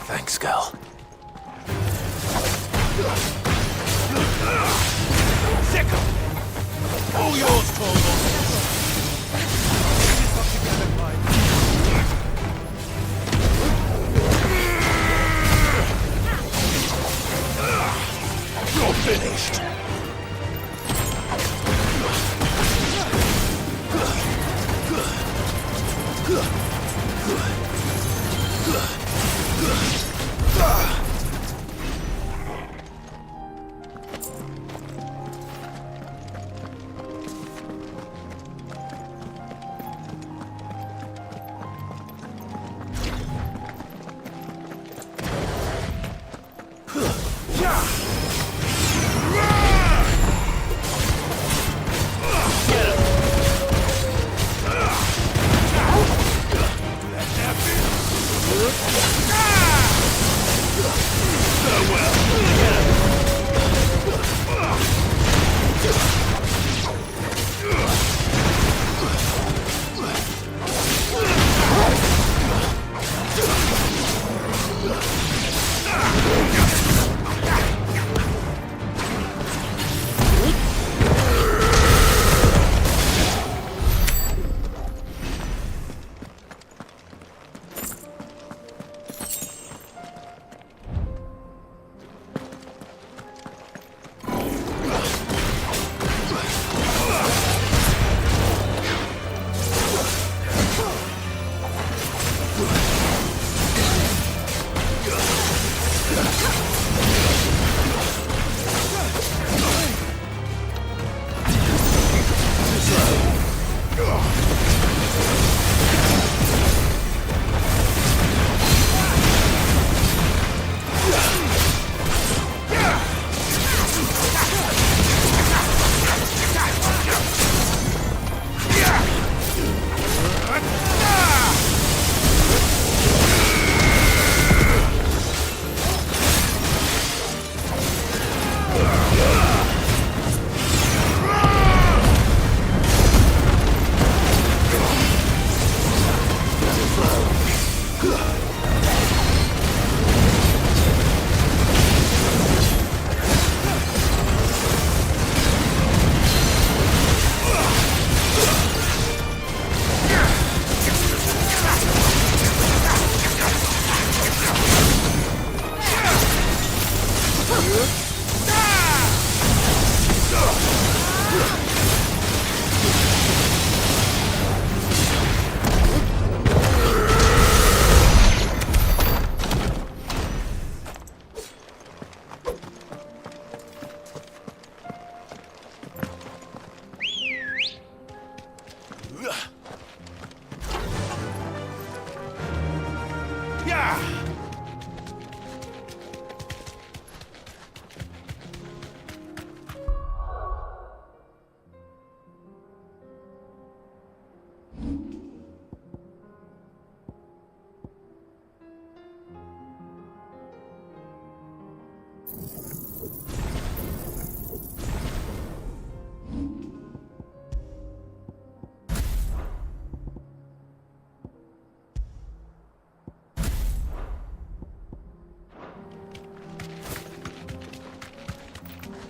Thanks, girl. Sick 'em! All yours, Cornwall! You're finished!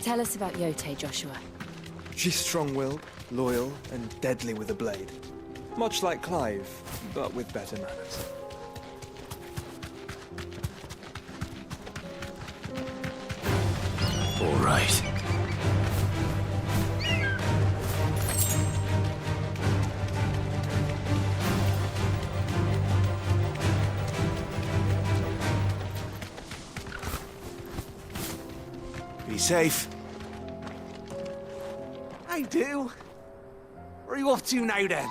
Tell us about Yote, Joshua. She's strong-willed, loyal, and deadly with a blade. Much like Clive, but with better manners. All right. Be safe. I do. Where are you off to now, then?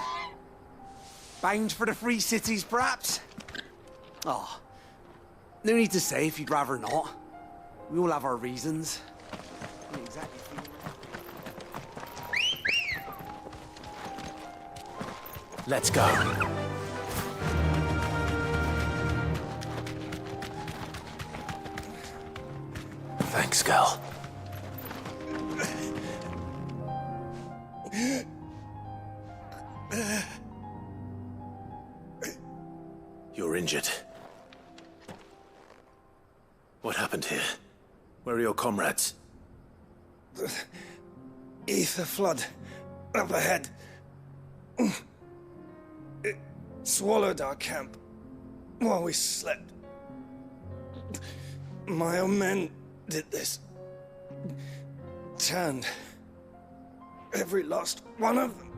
Bound for the Free Cities, perhaps? Oh, no need to say if you'd rather not. We all have our reasons. Exactly. Let's go. Thanks, girl. You're injured. What happened here? Where are your comrades? The ether flood up ahead. It swallowed our camp while we slept. My own men did this. Turned every last one of them.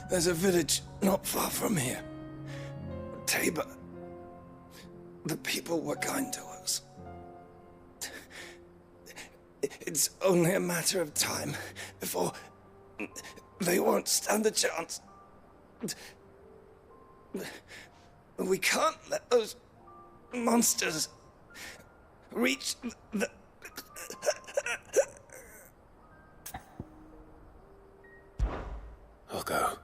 There's a village not far from here. Tabor. The people were kind to us. It's only a matter of time before they won't stand a chance. We can't let those monsters reach the... I'll go.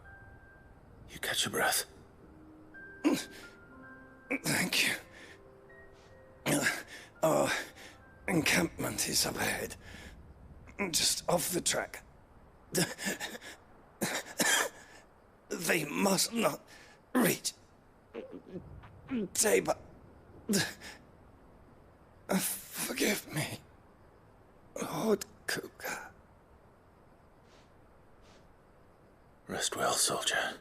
You catch your breath. Thank you. Our encampment is up ahead. Just off the track. They must not reach Tabor. Forgive me, Lord Kuka. Rest well, soldier.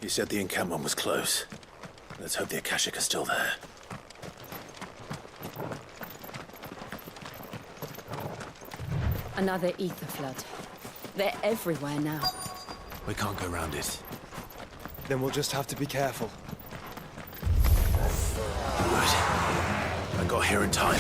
You said the encampment was close. Let's hope the Akashic are still there. Another ether flood. They're everywhere now. We can't go around it. Then we'll just have to be careful. Good. I got here in time.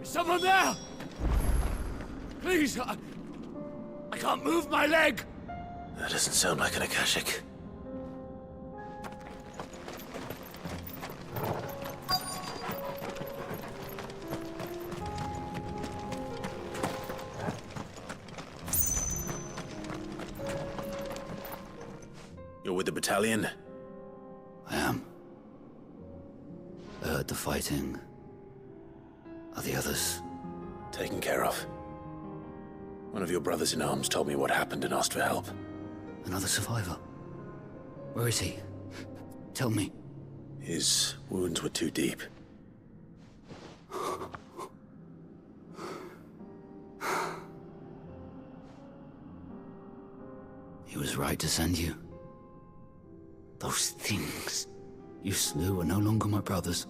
Someone there! Please, I can't move my leg! That doesn't sound like an Akashic. You're with the battalion? I am. I heard the fighting. Are the others? Taken care of. One of your brothers in arms told me what happened and asked for help. Another survivor? Where is he? Tell me. His wounds were too deep. He was right to send you. Those things you slew are no longer my brothers.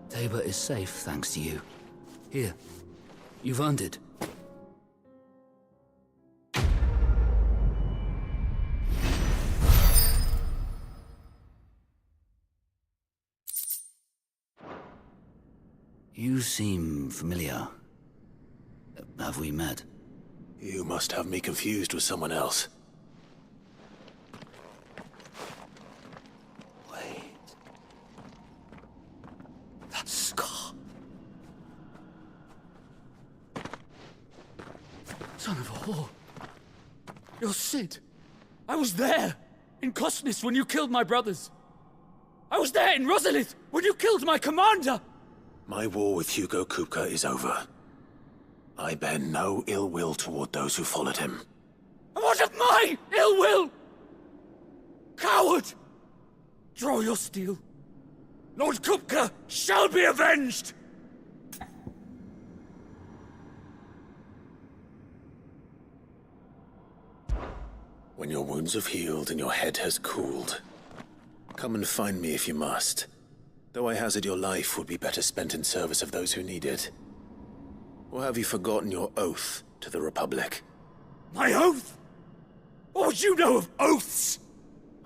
Tabor is safe thanks to you. Here, you've earned it. You seem familiar. Have we met? You must have me confused with someone else. Wait. That scar. Son of a whore. You're Sid. I was there, in Cosnis, when you killed my brothers. I was there in Rosalith, when you killed my commander! My war with Hugo Kupka is over. I bear no ill will toward those who followed him. And what of my ill will? Coward! Draw your steel. Lord Kupka shall be avenged! When your wounds have healed and your head has cooled, come and find me if you must. Though I hazard your life would be better spent in service of those who need it. Or have you forgotten your oath to the Republic? My oath? What would you know of oaths?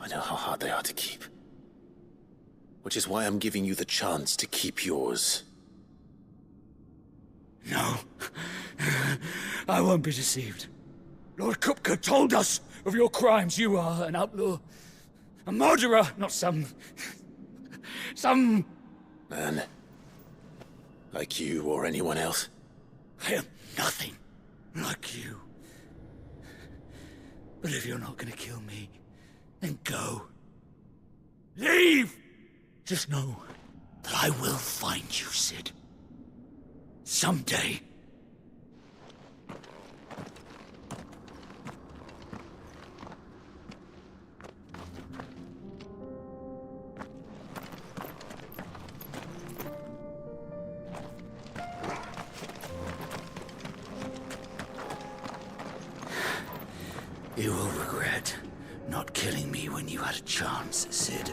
I know how hard they are to keep. Which is why I'm giving you the chance to keep yours. No. I won't be deceived. Lord Kupka told us of your crimes. You are an outlaw. A murderer, not some man. Like you or anyone else? I am nothing like you. But if you're not gonna kill me, then go. Leave! Just know that I will find you, Sid. Someday. You will regret not killing me when you had a chance, Sid.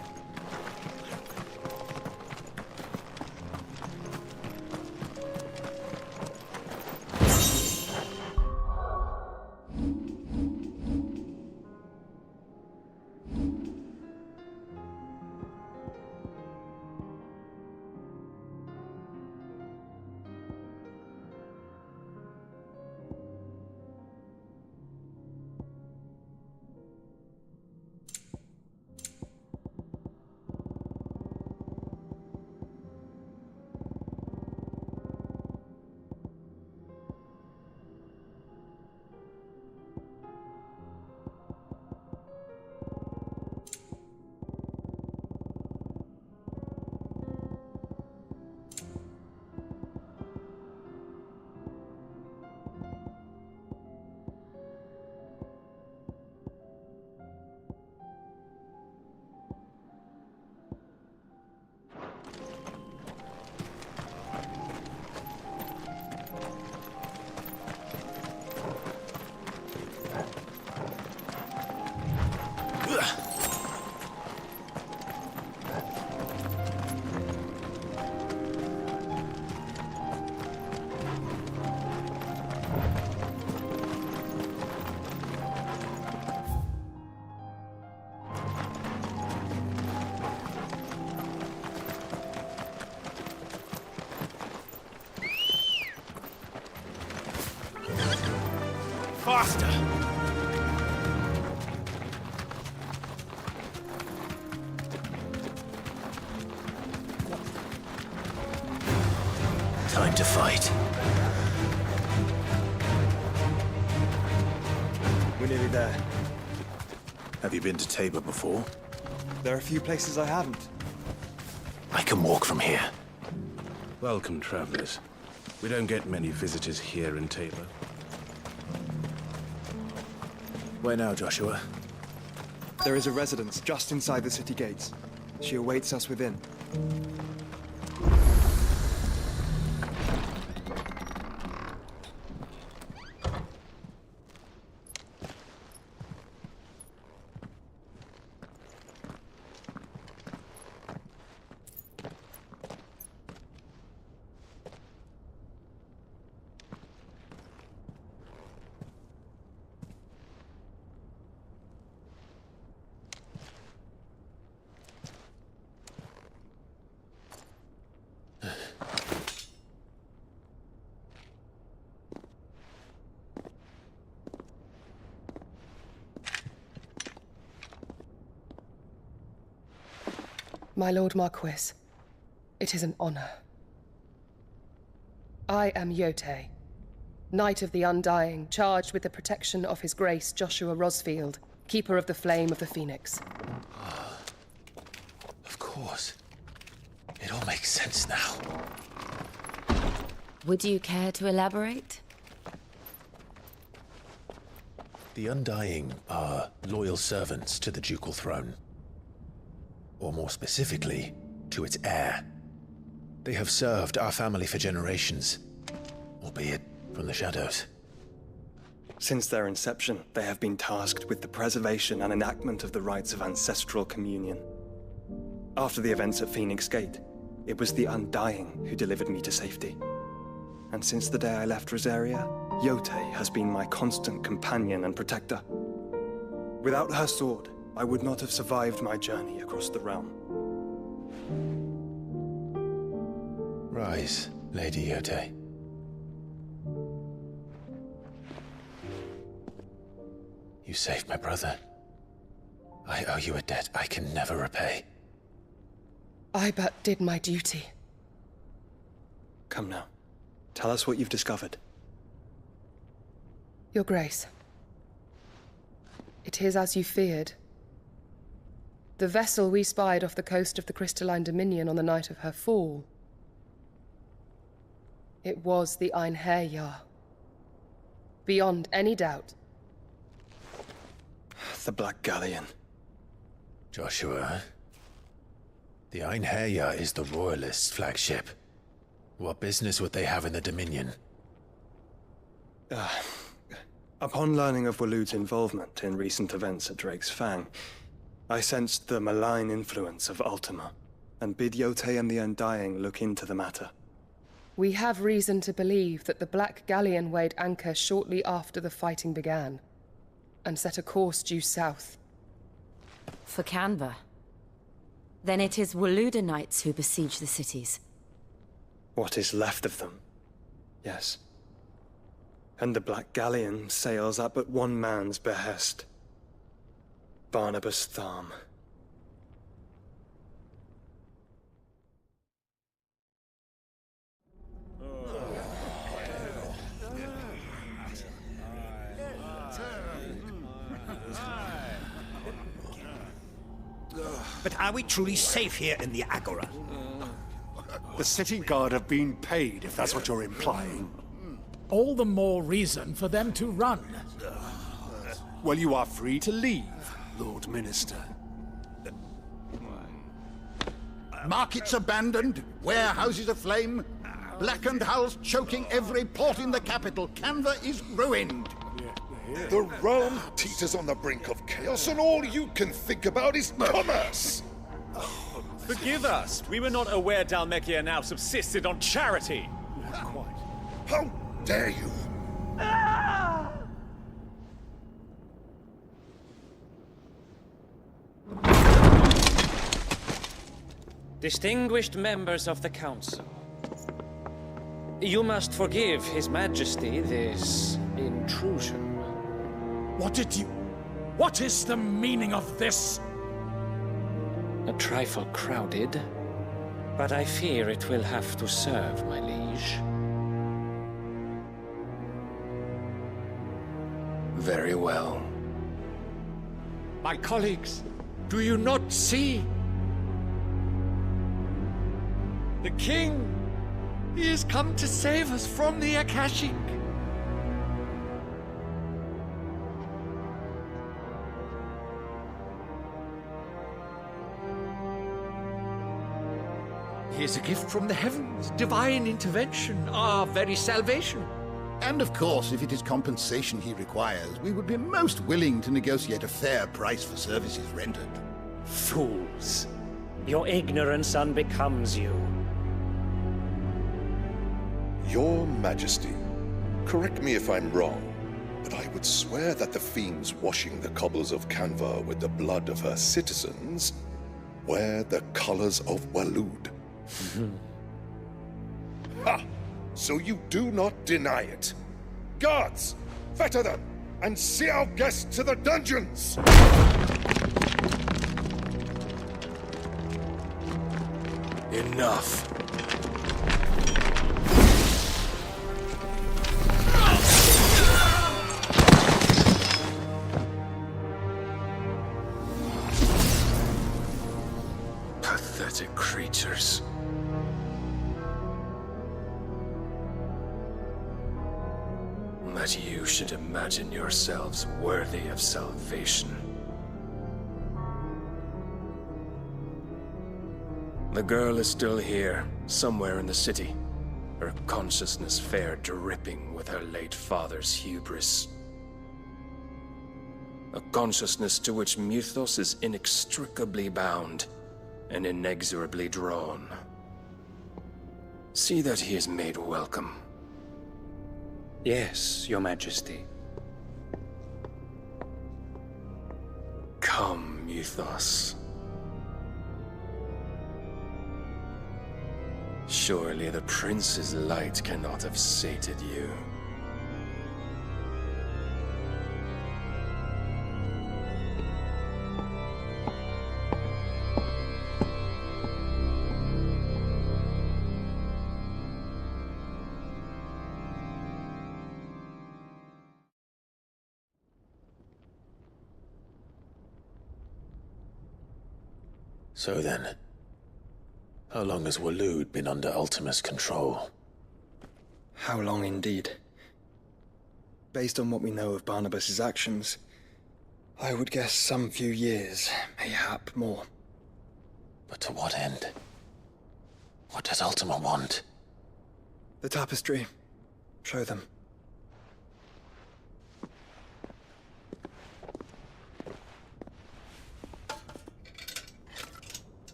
Faster! Time to fight. We're nearly there. Have you been to Tabor before? There are a few places I haven't. I can walk from here. Welcome, travelers. We don't get many visitors here in Tabor. Where now, Joshua? There is a residence just inside the city gates. She awaits us within. My Lord Marquis, it is an honor. I am Yote, Knight of the Undying, charged with the protection of His Grace Joshua Rosfield, Keeper of the Flame of the Phoenix. Of course. It all makes sense now. Would you care to elaborate? The Undying are loyal servants to the ducal throne. Or more specifically, to its heir. They have served our family for generations, albeit from the shadows. Since their inception, they have been tasked with the preservation and enactment of the rites of ancestral communion. After the events at Phoenix Gate, it was the Undying who delivered me to safety. And since the day I left Rosaria, Yote has been my constant companion and protector. Without her sword, I would not have survived my journey across the realm. Rise, Lady Yote. You saved my brother. I owe you a debt I can never repay. I but did my duty. Come now. Tell us what you've discovered. Your Grace. It is as you feared. The vessel we spied off the coast of the Crystalline Dominion on the night of her fall. It was the Einherjar. Beyond any doubt. The Black Galleon. Joshua, the Einherjar is the Royalists' flagship. What business would they have in the Dominion? Upon learning of Waloed's involvement in recent events at Drake's Fang, I sensed the malign influence of Ultima, and bid Yote and the Undying look into the matter. We have reason to believe that the Black Galleon weighed anchor shortly after the fighting began, and set a course due south. For Canva? Then it is Waloed knights who besiege the cities. What is left of them? Yes. And the Black Galleon sails at but one man's behest. Barnabas Tharm. But are we truly safe here in the Agora? The city guard have been paid, if that's what you're implying. All the more reason for them to run. Well, you are free to leave, Lord Minister. Markets abandoned, warehouses aflame, blackened hulls choking every port in the capital. Canva is ruined. The realm teeters on the brink of chaos, and all you can think about is commerce! Forgive us. We were not aware Dhalmekia now subsisted on charity. How dare you? Distinguished members of the Council, you must forgive His Majesty this intrusion. What is the meaning of this? A trifle crowded, but I fear it will have to serve, my liege. Very well. My colleagues, do you not see? The king! He has come to save us from the Akashic! He is a gift from the heavens, divine intervention, our very salvation. And of course, if it is compensation he requires, we would be most willing to negotiate a fair price for services rendered. Fools. Your ignorance unbecomes you. Your Majesty, correct me if I'm wrong, but I would swear that the fiends washing the cobbles of Canva with the blood of her citizens wear the colors of Waloed. Ha! So you do not deny it. Guards, fetter them, and see our guests to the dungeons! Enough. Pathetic creatures. That you should imagine yourselves worthy of salvation. The girl is still here, somewhere in the city, her consciousness fair dripping with her late father's hubris. A consciousness to which Mythos is inextricably bound and inexorably drawn. See that he is made welcome. Yes, Your Majesty. Come, Mythos. Surely the prince's light cannot have sated you. So then, how long has Waloed been under Ultima's control? How long indeed? Based on what we know of Barnabas's actions, I would guess some few years, mayhap more. But to what end? What does Ultima want? The tapestry. Show them.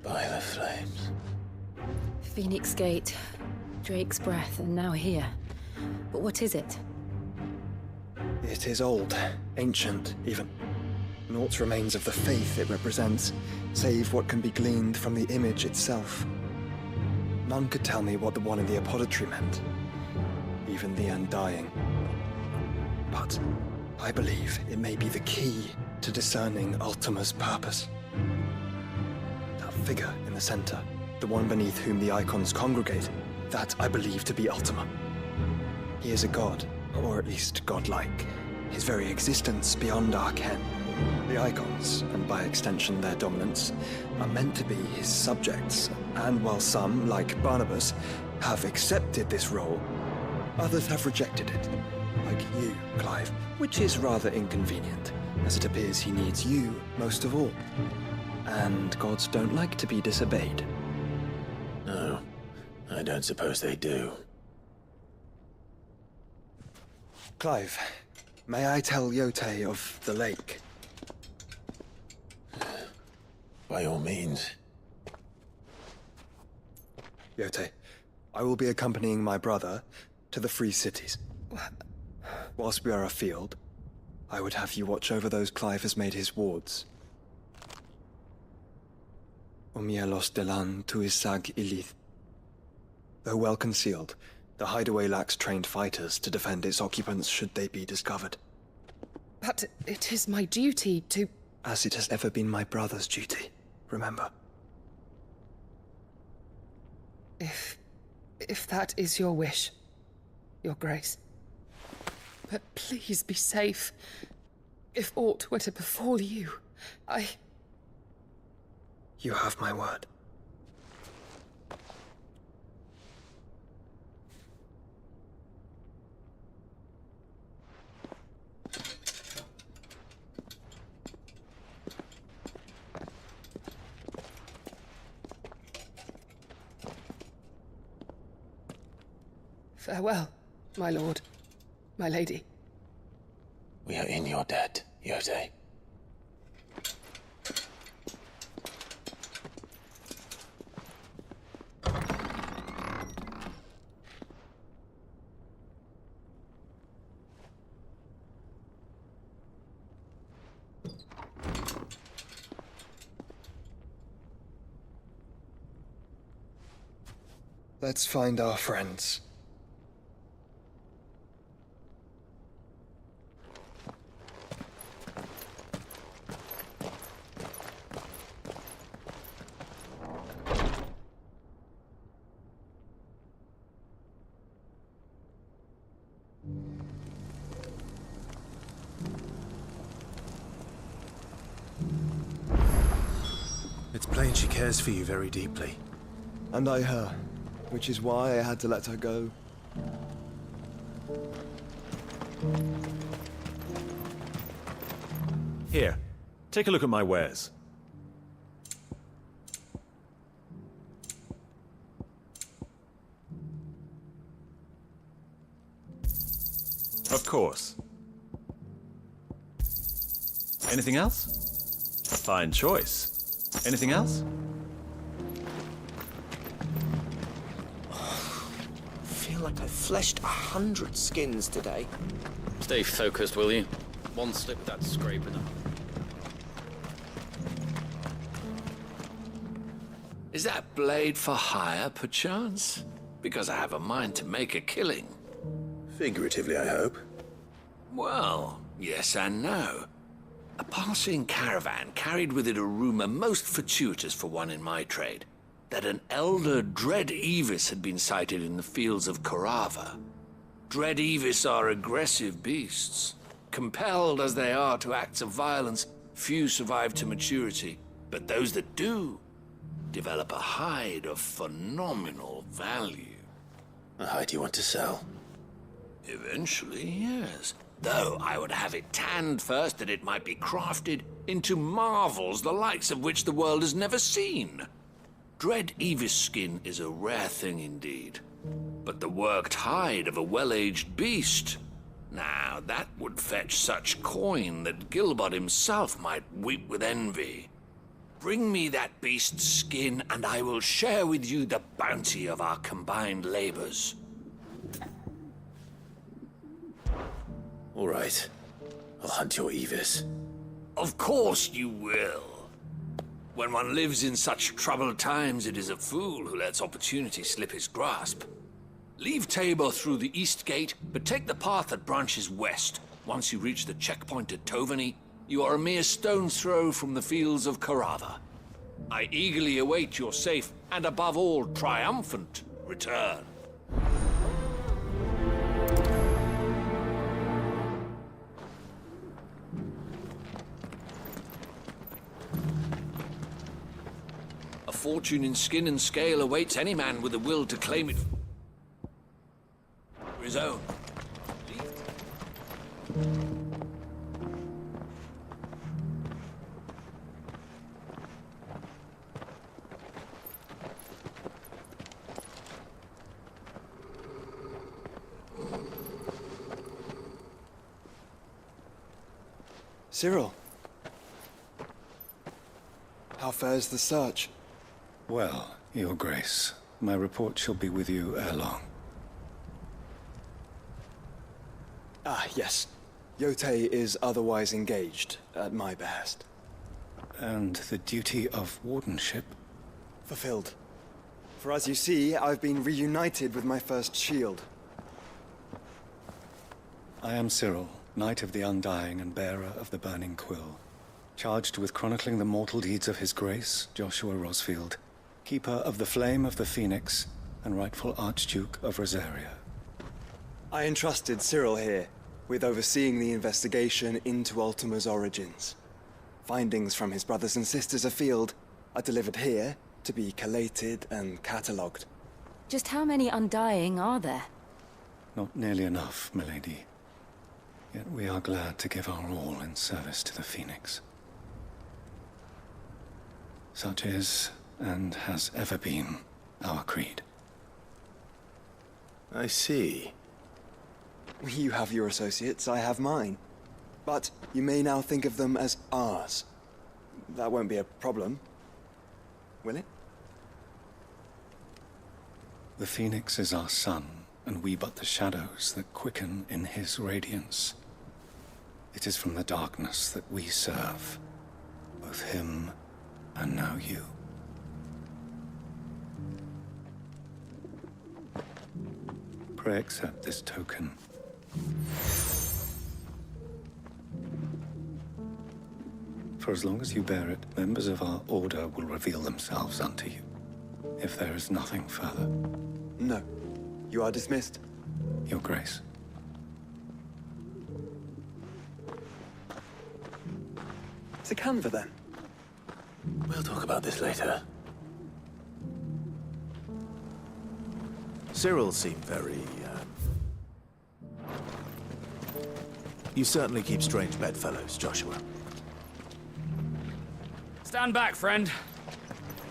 By the flames. Phoenix Gate, Drake's Breath, and now here. But what is it? It is old, ancient, even. Naught remains of the faith it represents, save what can be gleaned from the image itself. None could tell me what the one in the apothecary meant, even the Undying. But I believe it may be the key to discerning Ultima's purpose. That figure in the center, the one beneath whom the icons congregate, that I believe to be Ultima. He is a god, or at least godlike, his very existence beyond our ken. The icons, and by extension their dominance, are meant to be his subjects, and while some, like Barnabas, have accepted this role, others have rejected it, like you, Clive, which is rather inconvenient, as it appears he needs you most of all. And gods don't like to be disobeyed. No, I don't suppose they do. Clive, may I tell Yote of the lake? By all means. Yote, I will be accompanying my brother to the Free Cities. Whilst we are afield, I would have you watch over those Clive has made his wards. Omielos delan tuisag ilith. Though well concealed, the hideaway lacks trained fighters to defend its occupants should they be discovered. But it is my duty to... As it has ever been my brother's duty, remember. If that is your wish, Your Grace. But please be safe. If aught were to befall you, You have my word. Farewell, my lord, my lady. We are in your debt, Yotei. Let's find our friends. It's plain she cares for you very deeply. And I her, which is why I had to let her go. Here, take a look at my wares. Of course. Anything else? A fine choice. Anything else? I feel like I fleshed 100 skins today. Stay focused, will you? One slip with that scrape in them. Is that blade for hire, perchance? Because I have a mind to make a killing. Figuratively, I hope. Well, yes and no. A passing caravan carried with it a rumor most fortuitous for one in my trade, that an elder Dread Evis had been sighted in the fields of Korava. Dread Evis are aggressive beasts. Compelled as they are to acts of violence, few survive to maturity, but those that do develop a hide of phenomenal value. A hide you want to sell? Eventually, yes. Though I would have it tanned first that it might be crafted into marvels the likes of which the world has never seen. Dread Evis skin is a rare thing indeed. But the worked hide of a well-aged beast, now that would fetch such coin that Gilbert himself might weep with envy. Bring me that beast's skin and I will share with you the bounty of our combined labors. All right. I'll hunt your Evis. Of course you will. When one lives in such troubled times, it is a fool who lets opportunity slip his grasp. Leave Tabor through the east gate, but take the path that branches west. Once you reach the checkpoint at Tovani, you are a mere stone's throw from the fields of Korava. I eagerly await your safe, and above all, triumphant return. A fortune in skin and scale awaits any man with a will to claim it for his own. Cyril. How fares the search? Well, Your Grace, my report shall be with you ere long. Ah, yes. Yotei is otherwise engaged, at my behest. And the duty of wardenship? Fulfilled. For as you see, I've been reunited with my first shield. I am Cyril, Knight of the Undying and bearer of the Burning Quill, charged with chronicling the mortal deeds of His Grace, Joshua Rosfield, Keeper of the Flame of the Phoenix, and rightful Archduke of Rosaria. I entrusted Cyril here with overseeing the investigation into Ultima's origins. Findings from his brothers and sisters afield are delivered here to be collated and catalogued. Just how many Undying are there? Not nearly enough, milady. Yet we are glad to give our all in service to the Phoenix. Such is, and has ever been, our creed. I see. You have your associates, I have mine. But you may now think of them as ours. That won't be a problem, will it? The Phoenix is our sun, and we but the shadows that quicken in his radiance. It is from the darkness that we serve, both him and now you. Pray accept this token. For as long as you bear it, members of our order will reveal themselves unto you. If there is nothing further. No. You are dismissed. Your Grace. It's a canva, then. We'll talk about this later. Cyril seemed very, You certainly keep strange bedfellows, Joshua. Stand back, friend.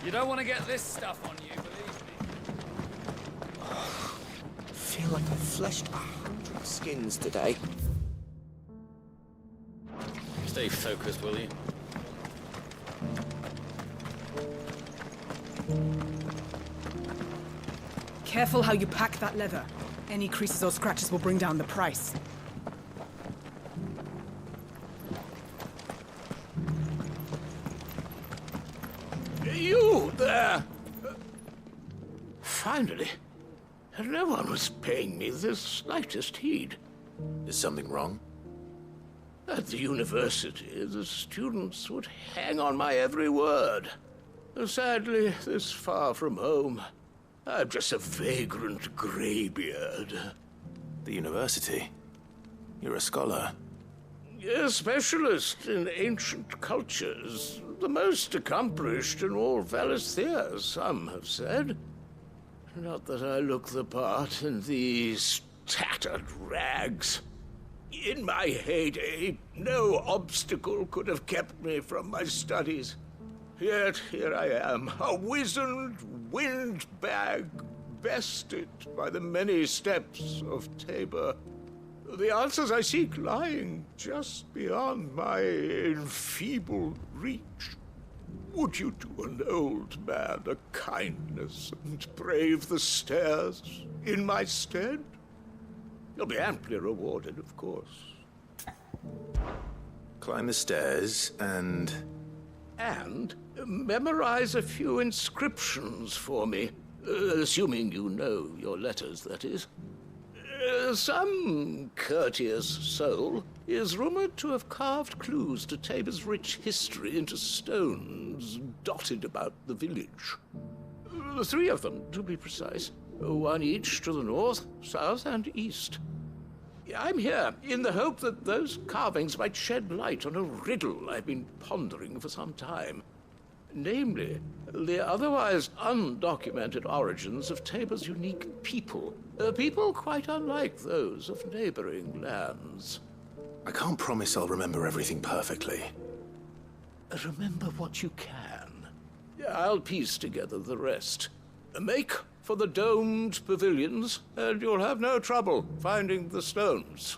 You don't want to get this stuff on you, believe me. I feel like I've fleshed 100 skins today. Stay focused, will you? Careful how you pack that leather. Any creases or scratches will bring down the price. You there! Finally. No one was paying me the slightest heed. Is something wrong? At the university, the students would hang on my every word. Sadly, this far from home, I'm just a vagrant greybeard. The university? You're a scholar. A specialist in ancient cultures. The most accomplished in all Valisthea, some have said. Not that I look the part in these tattered rags. In my heyday, no obstacle could have kept me from my studies. Yet here I am, a wizened windbag, bested by the many steps of Tabor. The answers I seek lying just beyond my enfeebled reach. Would you do an old man a kindness and brave the stairs in my stead? You'll be amply rewarded, of course. Climb the stairs and... And memorize a few inscriptions for me, assuming you know your letters, that is. Some courteous soul is rumored to have carved clues to Tabor's rich history into stones dotted about the village. 3 of them, to be precise. 1 each to the north, south, and east. I'm here in the hope that those carvings might shed light on a riddle I've been pondering for some time. Namely, the otherwise undocumented origins of Tabor's unique people. People quite unlike those of neighboring lands. I can't promise I'll remember everything perfectly. Remember what you can. I'll piece together the rest. Make for the domed pavilions, and you'll have no trouble finding the stones.